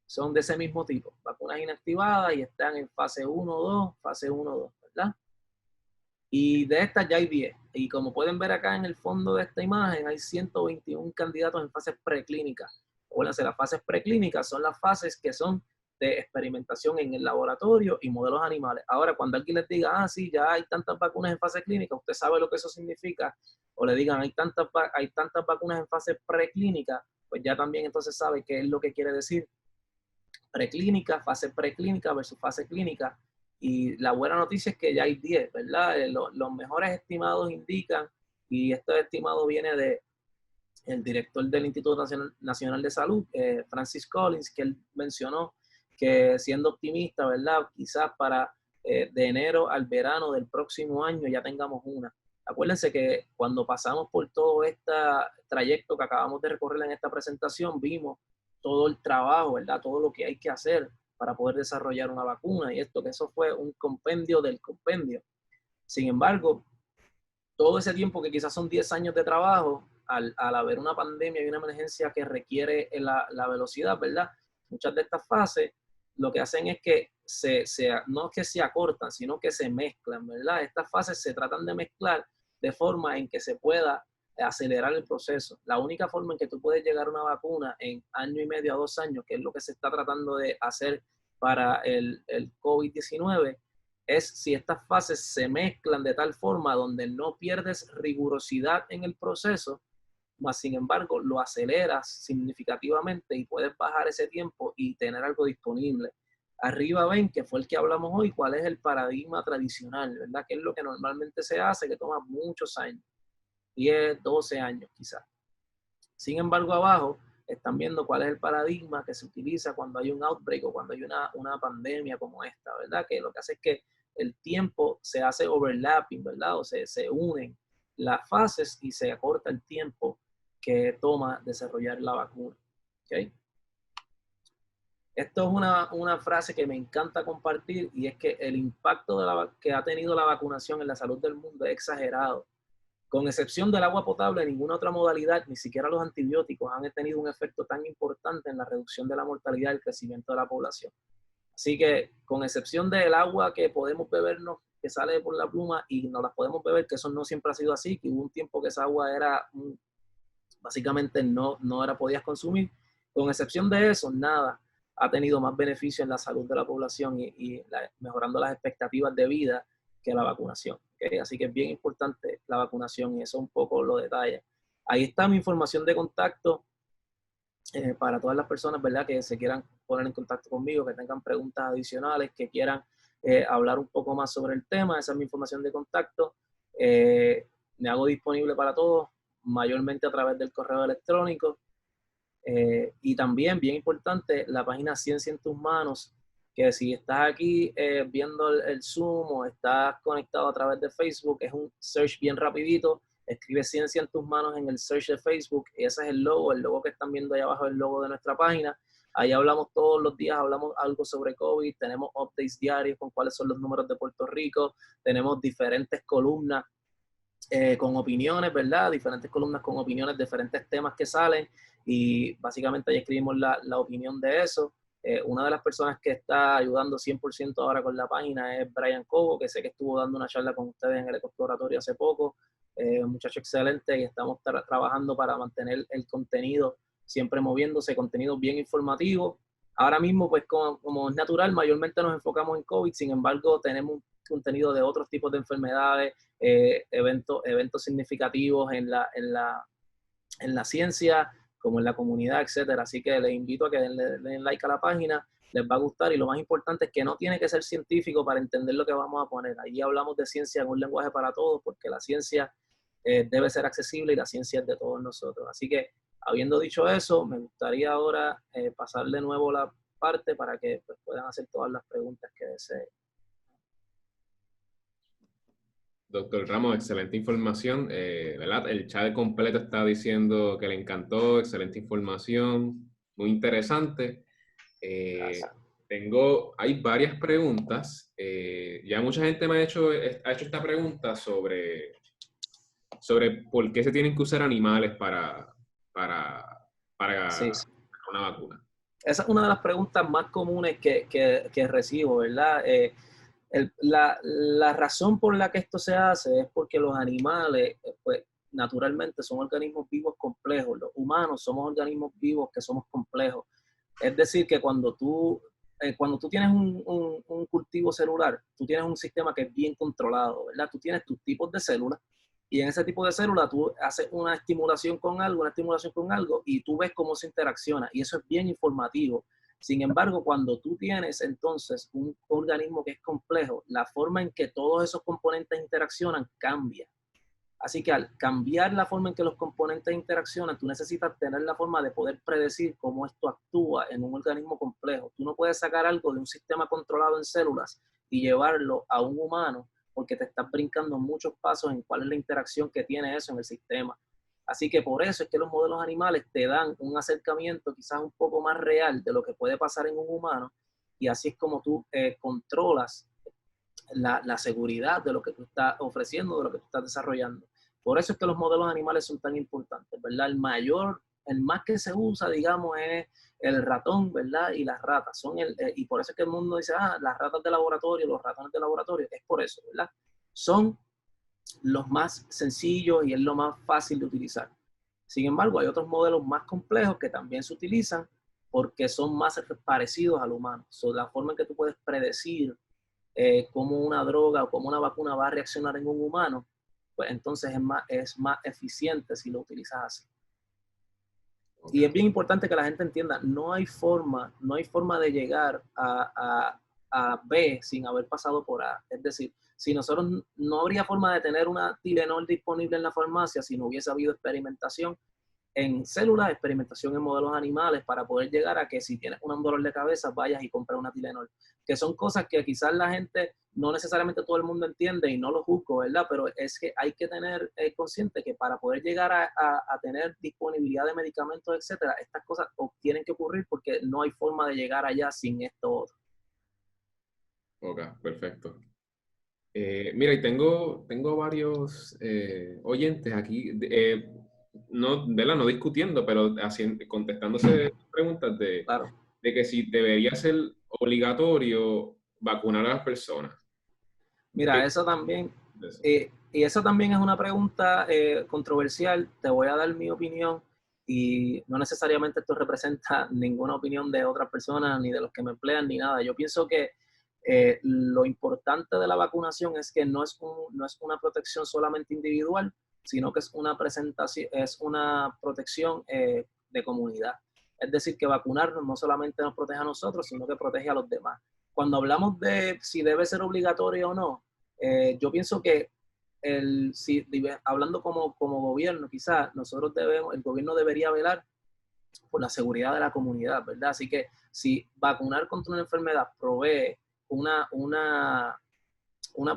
Speaker 2: son de ese mismo tipo, vacunas inactivadas, y están en fase 1-2, fase 1-2, ¿verdad? Y de estas ya hay 10. Y como pueden ver acá en el fondo de esta imagen, hay 121 candidatos en fases preclínicas. Acuérdense, las fases preclínicas son las fases que son de experimentación en el laboratorio y modelos animales. Ahora, cuando alguien les diga, sí, ya hay tantas vacunas en fase clínica, usted sabe lo que eso significa, o le digan, hay tantas vacunas en fase preclínica, pues ya también entonces sabe qué es lo que quiere decir preclínica, fase preclínica versus fase clínica. Y la buena noticia es que ya hay 10, ¿verdad? Los mejores estimados indican, y este estimado viene de el director del Instituto Nacional de Salud, Francis Collins, que él mencionó que, siendo optimista, ¿verdad?, quizás para de enero al verano del próximo año ya tengamos una. Acuérdense que cuando pasamos por todo este trayecto que acabamos de recorrer en esta presentación, vimos todo el trabajo, ¿verdad?, todo lo que hay que hacer para poder desarrollar una vacuna, y que eso fue un compendio del compendio. Sin embargo, todo ese tiempo, que quizás son 10 años de trabajo, al haber una pandemia y una emergencia que requiere la velocidad, ¿verdad?, muchas de estas fases lo que hacen es que no es que se acortan, sino que se mezclan, ¿verdad? Estas fases se tratan de mezclar de forma en que se pueda acelerar el proceso. La única forma en que tú puedes llegar a una vacuna en 1.5 a 2 años, que es lo que se está tratando de hacer para el COVID-19, es si estas fases se mezclan de tal forma donde no pierdes rigurosidad en el proceso, más sin embargo lo aceleras significativamente y puedes bajar ese tiempo y tener algo disponible. Arriba ven que fue el que hablamos hoy, cuál es el paradigma tradicional, ¿verdad? Que es lo que normalmente se hace, que toma muchos años, 10, 12 años quizás. Sin embargo, abajo están viendo cuál es el paradigma que se utiliza cuando hay un outbreak o cuando hay una pandemia como esta, ¿verdad? Que lo que hace es que el tiempo se hace overlapping, ¿verdad? O se unen las fases y se acorta el tiempo que toma desarrollar la vacuna. ¿Okay? Esto es una frase que me encanta compartir, y es que el impacto que ha tenido la vacunación en la salud del mundo es exagerado. Con excepción del agua potable, ninguna otra modalidad, ni siquiera los antibióticos, han tenido un efecto tan importante en la reducción de la mortalidad y el crecimiento de la población. Así que, con excepción del agua que podemos bebernos, que sale por la pluma y nos las podemos beber, que eso no siempre ha sido así, que hubo un tiempo que esa agua era, básicamente no era podías consumir. Con excepción de eso, nada ha tenido más beneficio en la salud de la población y mejorando las expectativas de vida que la vacunación. ¿Okay? Así que es bien importante la vacunación y eso un poco lo detalla. Ahí está mi información de contacto para todas las personas, ¿verdad?, que se quieran poner en contacto conmigo, que tengan preguntas adicionales, que quieran hablar un poco más sobre el tema. Esa es mi información de contacto. Me hago disponible para todos, mayormente a través del correo electrónico. Y también, bien importante, la página Ciencia en tus Manos, que si estás aquí viendo el Zoom o estás conectado a través de Facebook, es un search bien rapidito. Escribe Ciencia en tus Manos en el search de Facebook y ese es el logo que están viendo ahí abajo es el logo de nuestra página. Ahí hablamos todos los días, hablamos algo sobre COVID, tenemos updates diarios con cuáles son los números de Puerto Rico, tenemos diferentes columnas con opiniones, ¿verdad? Diferentes columnas con opiniones, diferentes temas que salen y básicamente ahí escribimos la opinión de eso. Una de las personas que está ayudando 100% ahora con la página es Brian Cobo, que sé que estuvo dando una charla con ustedes en el Ecoexploratorio hace poco. Un muchacho excelente y estamos trabajando para mantener el contenido siempre moviéndose, contenido bien informativo. Ahora mismo, pues como es natural, mayormente nos enfocamos en COVID, sin embargo, tenemos un contenido de otros tipos de enfermedades, eventos significativos en la ciencia, como en la comunidad, etcétera. Así que les invito a que den like a la página, les va a gustar y lo más importante es que no tiene que ser científico para entender lo que vamos a poner. Ahí hablamos de ciencia en un lenguaje para todos porque la ciencia debe ser accesible y la ciencia es de todos nosotros. Así que, habiendo dicho eso, me gustaría ahora pasar de nuevo la parte para que pues, puedan hacer todas las preguntas que deseen.
Speaker 1: Doctor Ramos, excelente información, ¿verdad? El chat completo está diciendo que le encantó, excelente información, muy interesante. Hay varias preguntas. Ya mucha gente me ha hecho esta pregunta sobre por qué se tienen que usar animales para
Speaker 2: Sí.
Speaker 1: una vacuna.
Speaker 2: Esa es una de las preguntas más comunes que recibo, ¿verdad? La razón por la que esto se hace es porque los animales, pues, naturalmente son organismos vivos complejos. Los humanos somos organismos vivos que somos complejos. Es decir, que cuando tú tienes un cultivo celular, tú tienes un sistema que es bien controlado, ¿verdad? Tú tienes tus tipos de células y en ese tipo de células tú haces una estimulación con algo y tú ves cómo se interacciona y eso es bien informativo. Sin embargo, cuando tú tienes entonces un organismo que es complejo, la forma en que todos esos componentes interaccionan cambia. Así que al cambiar la forma en que los componentes interaccionan, tú necesitas tener la forma de poder predecir cómo esto actúa en un organismo complejo. Tú no puedes sacar algo de un sistema controlado en células y llevarlo a un humano porque te estás brincando muchos pasos en cuál es la interacción que tiene eso en el sistema. Así que por eso es que los modelos animales te dan un acercamiento quizás un poco más real de lo que puede pasar en un humano y así es como tú controlas la seguridad de lo que tú estás ofreciendo, de lo que tú estás desarrollando. Por eso es que los modelos animales son tan importantes, ¿verdad? El más que se usa, digamos, es el ratón, ¿verdad? Y las ratas. Y por eso es que el mundo dice, las ratas de laboratorio, los ratones de laboratorio, es por eso, ¿verdad? Son los más sencillos y es lo más fácil de utilizar. Sin embargo, hay otros modelos más complejos que también se utilizan porque son más parecidos al humano. La forma en que tú puedes predecir cómo una droga o cómo una vacuna va a reaccionar en un humano, pues entonces es más eficiente si lo utilizas así. Okay. Y es bien importante que la gente entienda, no hay forma de llegar a B sin haber pasado por A. Es decir, si nosotros no habría forma de tener una Tylenol disponible en la farmacia si no hubiese habido experimentación en células, experimentación en modelos animales para poder llegar a que si tienes un dolor de cabeza vayas y compres una Tylenol, que son cosas que quizás la gente, no necesariamente todo el mundo entiende y no lo juzgo, ¿verdad? Pero es que hay que tener consciente que para poder llegar a tener disponibilidad de medicamentos, etcétera, estas cosas tienen que ocurrir porque no hay forma de llegar allá sin esto otro.
Speaker 1: Ok, perfecto. Mira, y tengo varios oyentes aquí, no discutiendo, pero contestándose preguntas
Speaker 2: claro,
Speaker 1: de que si debería ser obligatorio vacunar a las personas?
Speaker 2: Mira, eso también, y eso también es una pregunta controversial. Te voy a dar mi opinión y no necesariamente esto representa ninguna opinión de otras personas, ni de los que me emplean, ni nada. Yo pienso que lo importante de la vacunación es que no es una protección solamente individual, sino que es una protección de comunidad. Es decir, que vacunarnos no solamente nos protege a nosotros, sino que protege a los demás. Cuando hablamos de si debe ser obligatorio o no, yo pienso que hablando como gobierno, quizás el gobierno debería velar por la seguridad de la comunidad, ¿verdad? Así que si vacunar contra una enfermedad provee una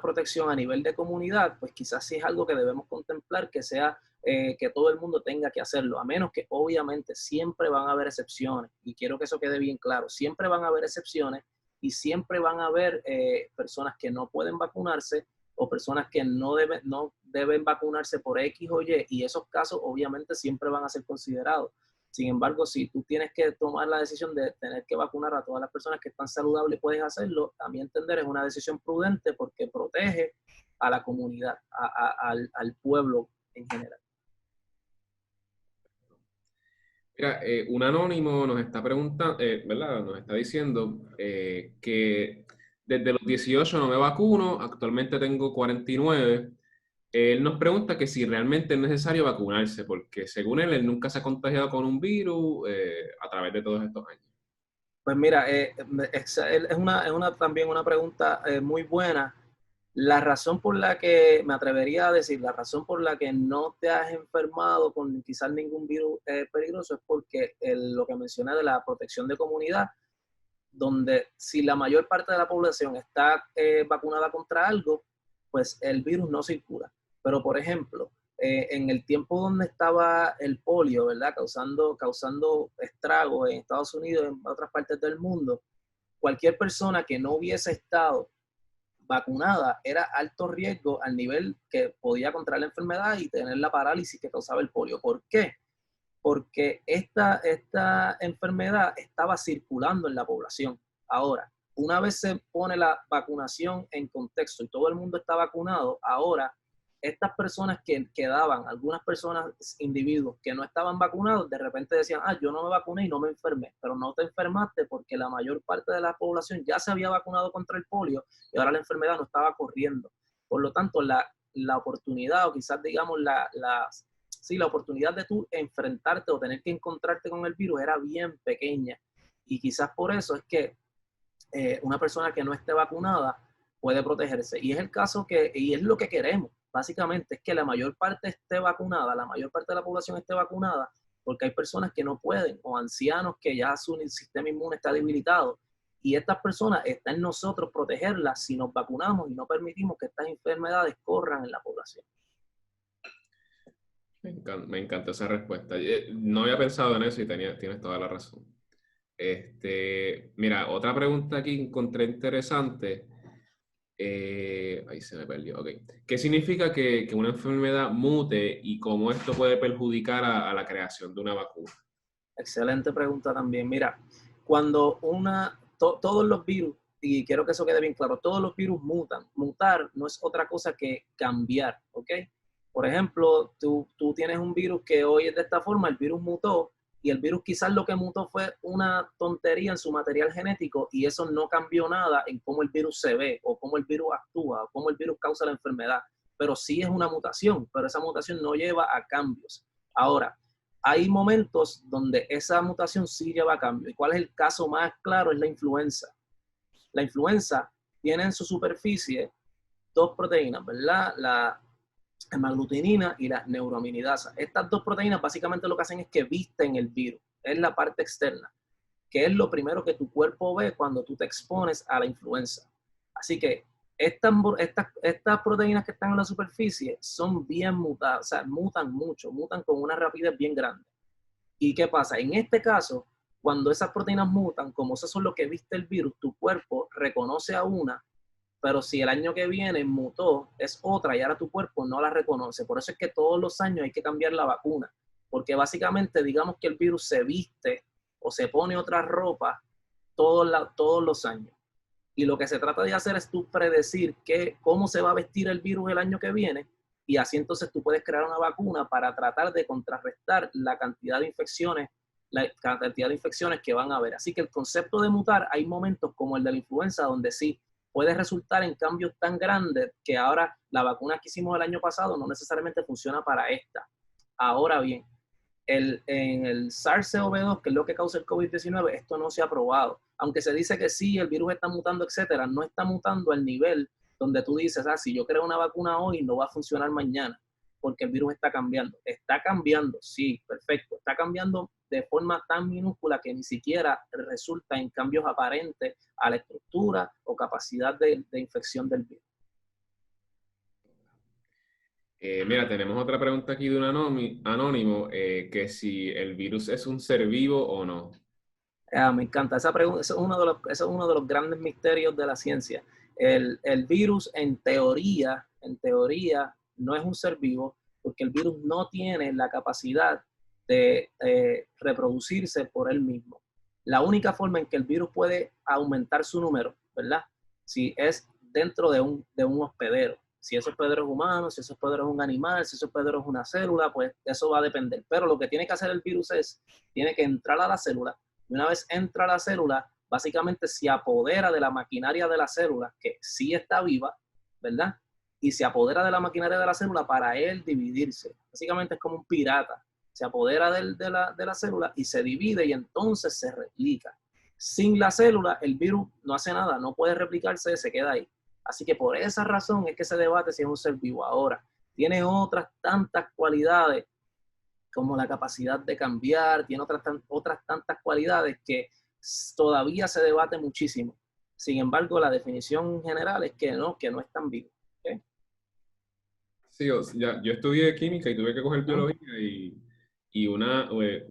Speaker 2: protección a nivel de comunidad, pues quizás sí es algo que debemos contemplar, que sea que todo el mundo tenga que hacerlo, a menos que obviamente siempre van a haber excepciones, y quiero que eso quede bien claro, siempre van a haber excepciones y siempre van a haber personas que no pueden vacunarse o personas que no deben vacunarse por X o Y esos casos obviamente siempre van a ser considerados. Sin embargo, si tú tienes que tomar la decisión de tener que vacunar a todas las personas que están saludables y puedes hacerlo, a mi entender es una decisión prudente porque protege a la comunidad, al pueblo en general.
Speaker 1: Mira, un anónimo nos está preguntando, ¿verdad? Nos está diciendo que desde los 18 no me vacuno, actualmente tengo 49. Él nos pregunta que si realmente es necesario vacunarse, porque según él nunca se ha contagiado con un virus a través de todos estos años.
Speaker 2: Pues mira, también una pregunta muy buena. La razón por la que, me atrevería a decir, la razón por la que no te has enfermado con quizás ningún virus peligroso es porque lo que mencioné de la protección de comunidad, donde si la mayor parte de la población está vacunada contra algo, pues el virus no circula. Pero, por ejemplo, en el tiempo donde estaba el polio, ¿verdad? Causando estragos en Estados Unidos y en otras partes del mundo, cualquier persona que no hubiese estado vacunada era alto riesgo al nivel que podía contraer la enfermedad y tener la parálisis que causaba el polio. ¿Por qué? Porque esta enfermedad estaba circulando en la población. Ahora, una vez se pone la vacunación en contexto y todo el mundo está vacunado, ahora estas personas que quedaban, algunas personas, individuos que no estaban vacunados, de repente decían, yo no me vacuné y no me enfermé, pero no te enfermaste porque la mayor parte de la población ya se había vacunado contra el polio y ahora la enfermedad no estaba corriendo. Por lo tanto, la oportunidad o quizás digamos la oportunidad de tú enfrentarte o tener que encontrarte con el virus era bien pequeña. Y quizás por eso es que una persona que no esté vacunada puede protegerse. Y es el caso y es lo que queremos, básicamente, es que la mayor parte esté vacunada, la mayor parte de la población esté vacunada, porque hay personas que no pueden, o ancianos que ya su sistema inmune está debilitado. Y estas personas, está en nosotros protegerlas si nos vacunamos y no permitimos que estas enfermedades corran en la población.
Speaker 1: Me encanta esa respuesta. No había pensado en eso y tienes toda la razón. Mira, otra pregunta aquí encontré interesante. Ahí se me perdió. Ok. ¿Qué significa que una enfermedad mute y cómo esto puede perjudicar a la creación de una vacuna?
Speaker 2: Excelente pregunta también. Mira, cuando todos los virus, y quiero que eso quede bien claro, todos los virus mutan. Mutar no es otra cosa que cambiar, ¿ok? Por ejemplo, tú tienes un virus que hoy es de esta forma, el virus mutó, y el virus quizás lo que mutó fue una tontería en su material genético y eso no cambió nada en cómo el virus se ve o cómo el virus actúa o cómo el virus causa la enfermedad. Pero sí es una mutación, pero esa mutación no lleva a cambios. Ahora, hay momentos donde esa mutación sí lleva a cambio. ¿Y cuál es el caso más claro? Es la influenza. La influenza tiene en su superficie dos proteínas, ¿verdad? La hemaglutinina y la neuroaminidasa. Estas dos proteínas básicamente lo que hacen es que visten el virus. Es la parte externa, que es lo primero que tu cuerpo ve cuando tú te expones a la influenza. Así que estas proteínas que están en la superficie son bien mutadas, o sea, mutan mucho, mutan con una rapidez bien grande. ¿Y qué pasa? En este caso, cuando esas proteínas mutan, como eso es lo que viste el virus, tu cuerpo reconoce a una, pero si el año que viene mutó, es otra y ahora tu cuerpo no la reconoce. Por eso es que todos los años hay que cambiar la vacuna, porque básicamente digamos que el virus se viste o se pone otra ropa todos los años. Y lo que se trata de hacer es tú predecir cómo se va a vestir el virus el año que viene, y así entonces tú puedes crear una vacuna para tratar de contrarrestar la cantidad de infecciones que van a haber. Así que el concepto de mutar, hay momentos como el de la influenza donde sí puede resultar en cambios tan grandes que ahora la vacuna que hicimos el año pasado no necesariamente funciona para esta. Ahora bien, en el SARS-CoV-2, que es lo que causa el COVID-19, esto no se ha probado. Aunque se dice que sí, el virus está mutando, etcétera, no está mutando al nivel donde tú dices, si yo creo una vacuna hoy, no va a funcionar mañana, porque el virus está cambiando. Está cambiando, sí, perfecto. Está cambiando de forma tan minúscula que ni siquiera resulta en cambios aparentes a la estructura o capacidad de infección del virus.
Speaker 1: Mira, tenemos otra pregunta aquí de un anónimo, que si el virus es un ser vivo o no.
Speaker 2: Me encanta esa pregunta. Eso es uno de los grandes misterios de la ciencia. El virus, en teoría, no es un ser vivo, porque el virus no tiene la capacidad de reproducirse por él mismo. La única forma en que el virus puede aumentar su número, ¿verdad? Si es dentro de un hospedero. Si ese hospedero es humano, si ese hospedero es un animal, si ese hospedero es una célula, pues eso va a depender. Pero lo que tiene que hacer el virus tiene que entrar a la célula. Y una vez entra a la célula, básicamente se apodera de la maquinaria de la célula, que sí está viva, ¿verdad? Y se apodera de la maquinaria de la célula para él dividirse. Básicamente es como un pirata. Se apodera de la célula y se divide y entonces se replica. Sin la célula, el virus no hace nada, no puede replicarse, se queda ahí. Así que por esa razón es que se debate si es un ser vivo. Ahora, tiene otras tantas cualidades, como la capacidad de cambiar, tiene otras tantas cualidades que todavía se debate muchísimo. Sin embargo, la definición general es que no es tan vivo. ¿Okay?
Speaker 1: Sí, yo estudié química y tuve que coger biología y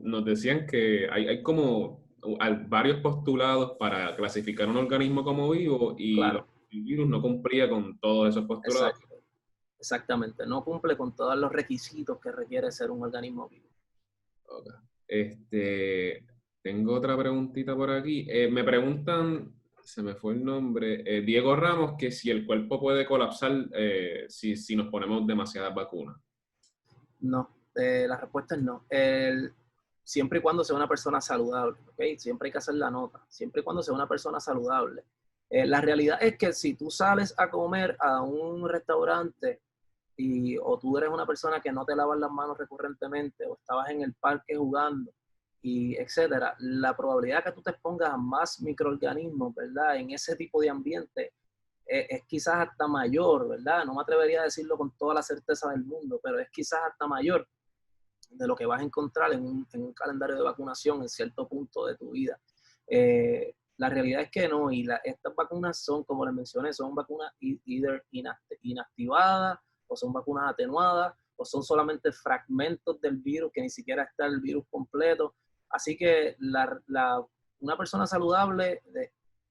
Speaker 1: nos decían que hay como varios postulados para clasificar un organismo como vivo y
Speaker 2: claro.
Speaker 1: El virus no cumplía con todos esos postulados.
Speaker 2: Exactamente, no cumple con todos los requisitos que requiere ser un organismo vivo.
Speaker 1: Okay. Tengo otra preguntita por aquí. Me preguntan, se me fue el nombre, Diego Ramos, que si el cuerpo puede colapsar si nos ponemos demasiadas vacunas.
Speaker 2: No, la respuesta es no. Siempre y cuando sea una persona saludable, ¿okay? Siempre hay que hacer la nota, siempre y cuando sea una persona saludable. La realidad es que si tú sales a comer a un restaurante o tú eres una persona que no te lavas las manos recurrentemente o estabas en el parque jugando y etcétera, la probabilidad que tú te expongas a más microorganismos, ¿verdad? En ese tipo de ambiente es quizás hasta mayor, ¿verdad? No me atrevería a decirlo con toda la certeza del mundo, pero es quizás hasta mayor de lo que vas a encontrar en un calendario de vacunación en cierto punto de tu vida. La realidad es que no, y estas vacunas son, como les mencioné, son vacunas either inactivadas, o son vacunas atenuadas, o son solamente fragmentos del virus, que ni siquiera está el virus completo. Así que una persona saludable,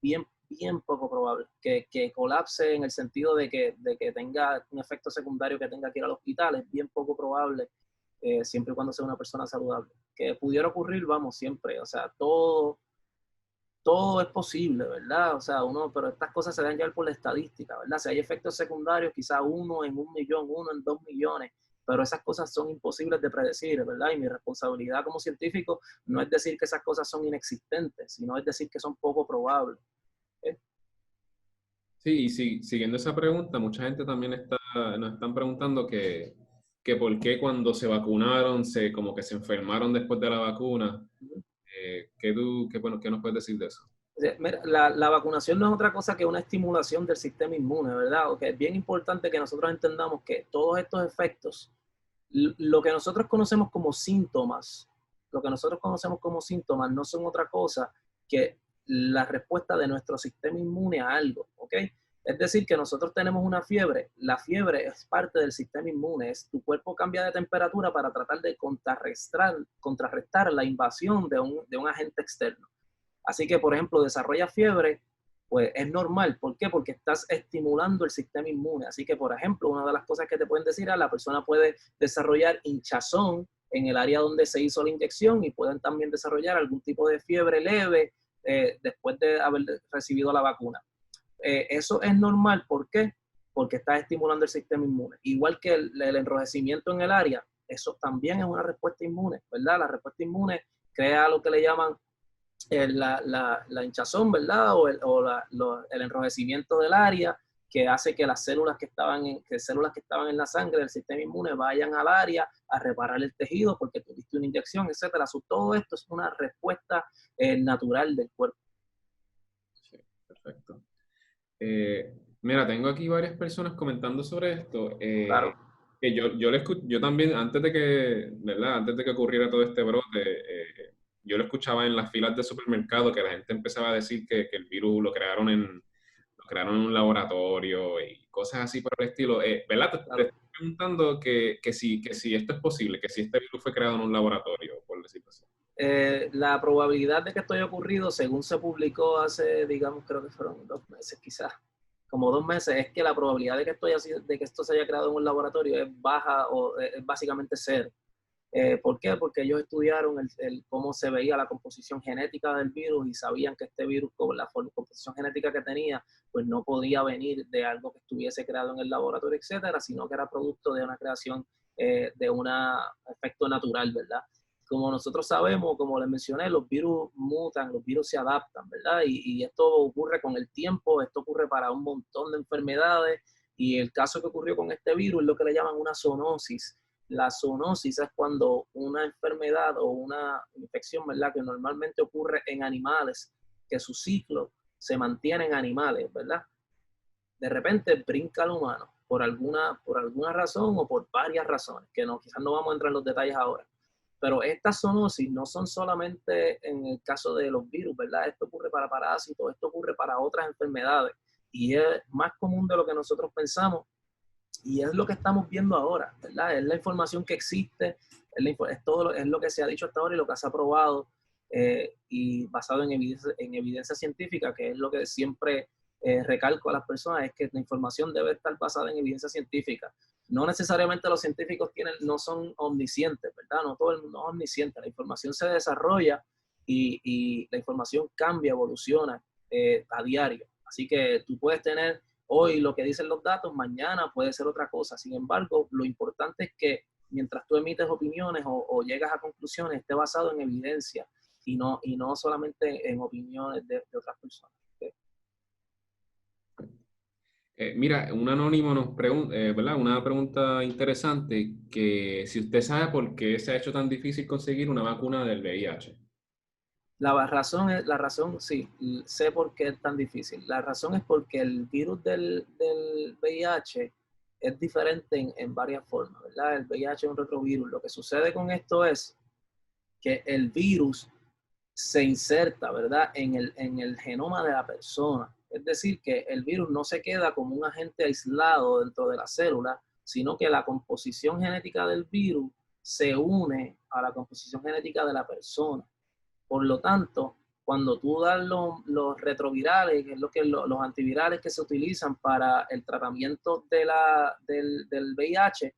Speaker 2: bien poco probable que colapse en el sentido de que tenga un efecto secundario que tenga que ir al hospital, es bien poco probable, siempre y cuando sea una persona saludable. Que pudiera ocurrir, vamos, siempre, o sea, todo es posible, ¿verdad? O sea, pero estas cosas se deben llevar por la estadística, ¿verdad? Si hay efectos secundarios, quizá 1 en 1 millón, 1 en 2 millones, pero esas cosas son imposibles de predecir, ¿verdad? Y mi responsabilidad como científico no es decir que esas cosas son inexistentes, sino es decir que son poco probables.
Speaker 1: Sí, y siguiendo esa pregunta, mucha gente también nos están preguntando que por qué cuando se vacunaron, como que se enfermaron después de la vacuna. ¿Qué nos puedes decir de eso?
Speaker 2: Mira, la vacunación no es otra cosa que una estimulación del sistema inmune, ¿verdad? Okay, es bien importante que nosotros entendamos que todos estos efectos, lo que nosotros conocemos como síntomas, no son otra cosa que la respuesta de nuestro sistema inmune a algo, ¿ok? Es decir, que nosotros tenemos una fiebre, la fiebre es parte del sistema inmune, es tu cuerpo cambia de temperatura para tratar de contrarrestar la invasión de un agente externo. Así que, por ejemplo, desarrolla fiebre, pues es normal. ¿Por qué? Porque estás estimulando el sistema inmune. Así que, por ejemplo, una de las cosas que te pueden decir es la persona puede desarrollar hinchazón en el área donde se hizo la inyección y pueden también desarrollar algún tipo de fiebre leve después de haber recibido la vacuna. Eso es normal, ¿por qué? Porque está estimulando el sistema inmune. Igual que el enrojecimiento en el área, eso también es una respuesta inmune, ¿verdad? La respuesta inmune crea lo que le llaman la hinchazón, ¿verdad? O el enrojecimiento del área, que hace que las células que estaban en la sangre del sistema inmune vayan al área a reparar el tejido porque tuviste una inyección, etcétera. Todo esto es una respuesta natural del cuerpo.
Speaker 1: Sí, perfecto. Mira, tengo aquí varias personas comentando sobre esto.
Speaker 2: Claro.
Speaker 1: Que yo también, ¿verdad? Antes de que ocurriera todo este brote, yo lo escuchaba en las filas de supermercado que la gente empezaba a decir que el virus lo crearon en un laboratorio y cosas así por el estilo. ¿Verdad? Te
Speaker 2: Claro.
Speaker 1: estoy preguntando que si esto es posible, que si este virus fue creado en un laboratorio, por decirlo así.
Speaker 2: La probabilidad de que esto haya ocurrido, según se publicó hace, digamos, creo que fueron 2 meses quizás, como 2 meses, es que la probabilidad de que esto se haya creado en un laboratorio es baja o es básicamente cero. ¿Por qué? Porque ellos estudiaron cómo se veía la composición genética del virus y sabían que este virus, con la composición genética que tenía, pues no podía venir de algo que estuviese creado en el laboratorio, etcétera, sino que era producto de una creación, de un efecto natural, ¿verdad? Como nosotros sabemos, como les mencioné, los virus mutan, los virus se adaptan, ¿verdad? Y esto ocurre con el tiempo, esto ocurre para un montón de enfermedades, y el caso que ocurrió con este virus es lo que le llaman una zoonosis. La zoonosis es cuando una enfermedad o una infección, ¿verdad?, que normalmente ocurre en animales, que su ciclo se mantiene en animales, ¿verdad?, de repente brinca al humano por alguna razón o por varias razones, que no, quizás no vamos a entrar en los detalles ahora. Pero estas zoonosis no son solamente en el caso de los virus, ¿verdad? Esto ocurre para parásitos, esto ocurre para otras enfermedades y es más común de lo que nosotros pensamos. Y es lo que estamos viendo ahora, ¿verdad? Es la información que existe, es lo que se ha dicho hasta ahora y lo que se ha probado, y basado en evidencia científica, que es lo que siempre recalco a las personas, es que la información debe estar basada en evidencia científica. No necesariamente los científicos no son omniscientes, ¿verdad? No todo el mundo es omnisciente. La información se desarrolla y la información cambia, evoluciona a diario. Así que tú puedes tener hoy lo que dicen los datos, mañana puede ser otra cosa. Sin embargo, lo importante es que mientras tú emites opiniones o llegas a conclusiones, esté basado en evidencia y no solamente en opiniones de otras personas.
Speaker 1: Mira, un anónimo nos pregunta, ¿verdad? Una pregunta interesante, que si usted sabe por qué se ha hecho tan difícil conseguir una vacuna del VIH.
Speaker 2: La razón, sí, sé por qué es tan difícil. La razón es porque el virus del VIH es diferente en varias formas, ¿verdad? El VIH es un retrovirus. Lo que sucede con esto es que el virus se inserta, ¿verdad?, en el genoma de la persona. Es decir, que el virus no se queda como un agente aislado dentro de la célula, sino que la composición genética del virus se une a la composición genética de la persona. Por lo tanto, cuando tú das los retrovirales, que es los antivirales que se utilizan para el tratamiento del VIH,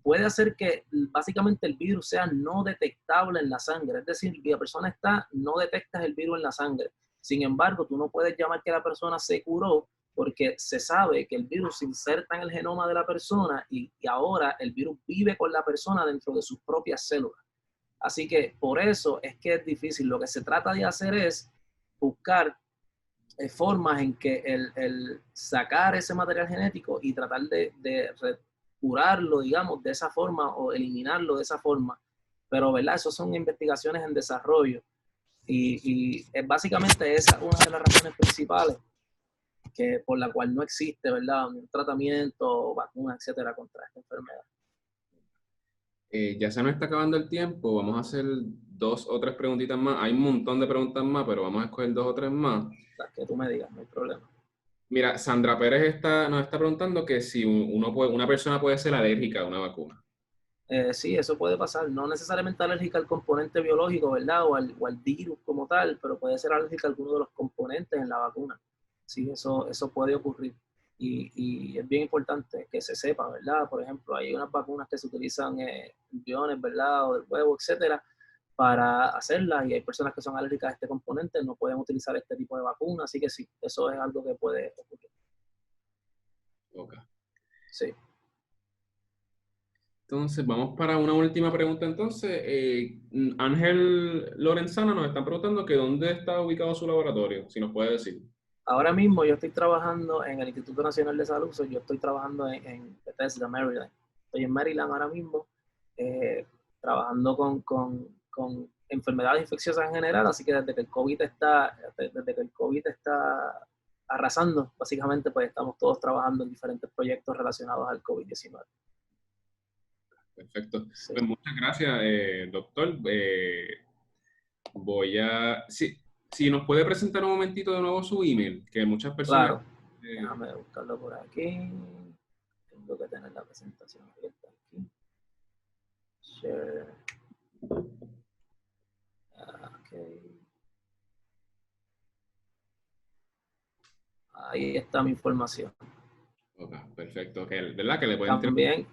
Speaker 2: puede hacer que básicamente el virus sea no detectable en la sangre. Es decir, que la persona no detectas el virus en la sangre. Sin embargo, tú no puedes llamar que la persona se curó porque se sabe que el virus se inserta en el genoma de la persona y ahora el virus vive con la persona dentro de sus propias células. Así que por eso es que es difícil. Lo que se trata de hacer es buscar formas en que el sacar ese material genético y tratar de curarlo, digamos, de esa forma o eliminarlo de esa forma. Pero, ¿verdad? Eso son investigaciones en desarrollo. Y básicamente esa es una de las razones principales por la cual no existe, ¿verdad?, un tratamiento, vacuna, etcétera, contra esta enfermedad.
Speaker 1: Ya se nos está acabando el tiempo, vamos a hacer 2 o 3 preguntitas más. Hay un montón de preguntas más, pero vamos a escoger 2 o 3 más.
Speaker 2: Las que tú me digas, no hay problema.
Speaker 1: Mira, Sandra Pérez nos está preguntando que si una persona puede ser alérgica a una vacuna.
Speaker 2: Sí, eso puede pasar. No necesariamente alérgica al componente biológico, ¿verdad? O al virus como tal, pero puede ser alérgica a alguno de los componentes en la vacuna. Sí, eso puede ocurrir. Y es bien importante que se sepa, ¿verdad? Por ejemplo, hay unas vacunas que se utilizan embriones, ¿verdad? O del huevo, etcétera, para hacerlas, y hay personas que son alérgicas a este componente, no pueden utilizar este tipo de vacuna, así que sí, eso es algo que puede ocurrir.
Speaker 1: Okay.
Speaker 2: Sí.
Speaker 1: Entonces, vamos para una última pregunta entonces. Ángel Lorenzana nos está preguntando que dónde está ubicado su laboratorio, si nos puede decir.
Speaker 2: Ahora mismo yo estoy trabajando en el Instituto Nacional de Salud, yo estoy trabajando en Bethesda, Maryland. Estoy en Maryland ahora mismo, trabajando con enfermedades infecciosas en general, así que desde que el COVID está arrasando, básicamente pues estamos todos trabajando en diferentes proyectos relacionados al COVID-19.
Speaker 1: Perfecto.
Speaker 2: Sí.
Speaker 1: Pues muchas gracias, doctor. Si nos puede presentar un momentito de nuevo su email, que muchas personas...
Speaker 2: Claro, déjame buscarlo por aquí. Tengo que tener la presentación abierta aquí. Share. Okay. Ahí está mi información.
Speaker 1: Okay, perfecto. ¿Verdad que le pueden
Speaker 2: También,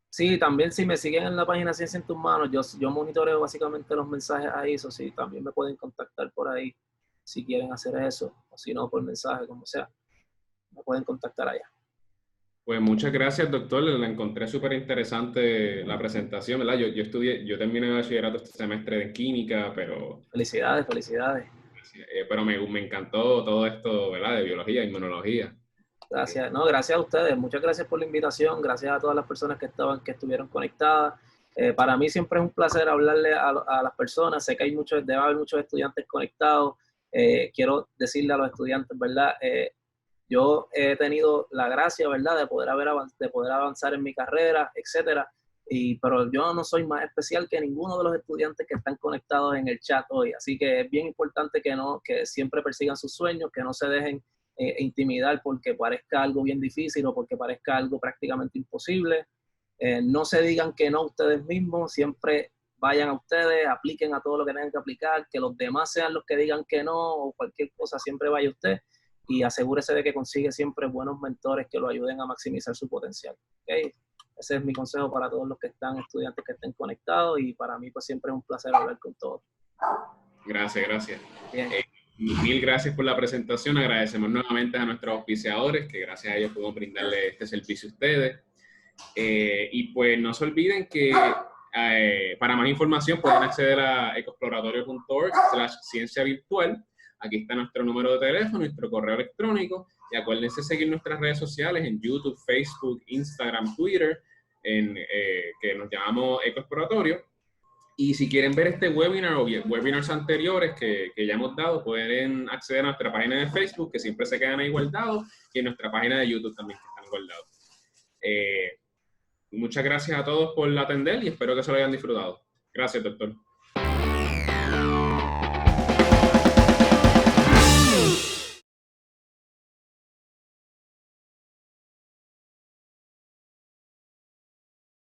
Speaker 2: sí, también si me siguen en la página Ciencia en tus manos, yo monitoreo básicamente los mensajes ahí, eso sí, también me pueden contactar por ahí si quieren hacer eso, o si no, por mensaje, como sea, me pueden contactar allá.
Speaker 1: Pues muchas gracias, doctor. La encontré súper interesante la presentación, ¿verdad? Yo terminé el bachillerato este semestre en química, pero...
Speaker 2: Felicidades, felicidades.
Speaker 1: Pero me encantó todo esto, ¿verdad? De biología, inmunología.
Speaker 2: Gracias, no, gracias a ustedes. Muchas gracias por la invitación. Gracias a todas las personas que estuvieron conectadas. Para mí siempre es un placer hablarle a las personas. Sé que debe haber muchos estudiantes conectados. Quiero decirle a los estudiantes, ¿verdad? Yo he tenido la gracia, ¿verdad?, de poder avanzar en mi carrera, etcétera. Pero yo no soy más especial que ninguno de los estudiantes que están conectados en el chat hoy. Así que es bien importante que siempre persigan sus sueños, que no se dejen intimidar porque parezca algo bien difícil o porque parezca algo prácticamente imposible. No se digan que no ustedes mismos, siempre vayan a ustedes, apliquen a todo lo que tengan que aplicar, que los demás sean los que digan que no o cualquier cosa, siempre vaya usted y asegúrese de que consigue siempre buenos mentores que lo ayuden a maximizar su potencial. ¿Okay? Ese es mi consejo para todos los que están, estudiantes que estén conectados, y para mí pues siempre es un placer hablar con todos.
Speaker 1: Gracias, gracias.
Speaker 2: Bien.
Speaker 1: Mil gracias por la presentación. Agradecemos nuevamente a nuestros auspiciadores, que gracias a ellos podemos brindarle este servicio a ustedes. Y pues no se olviden que para más información pueden acceder a ecoexploratorio.org/ciencia virtual. Aquí está nuestro número de teléfono, nuestro correo electrónico, y acuérdense seguir nuestras redes sociales en YouTube, Facebook, Instagram, Twitter, que nos llamamos Ecoexploratorio. Y si quieren ver este webinar o webinars anteriores que ya hemos dado, pueden acceder a nuestra página de Facebook, que siempre se quedan ahí guardados, y en nuestra página de YouTube también, que están guardados. Muchas gracias a todos por atender y espero que se lo hayan disfrutado. Gracias, doctor.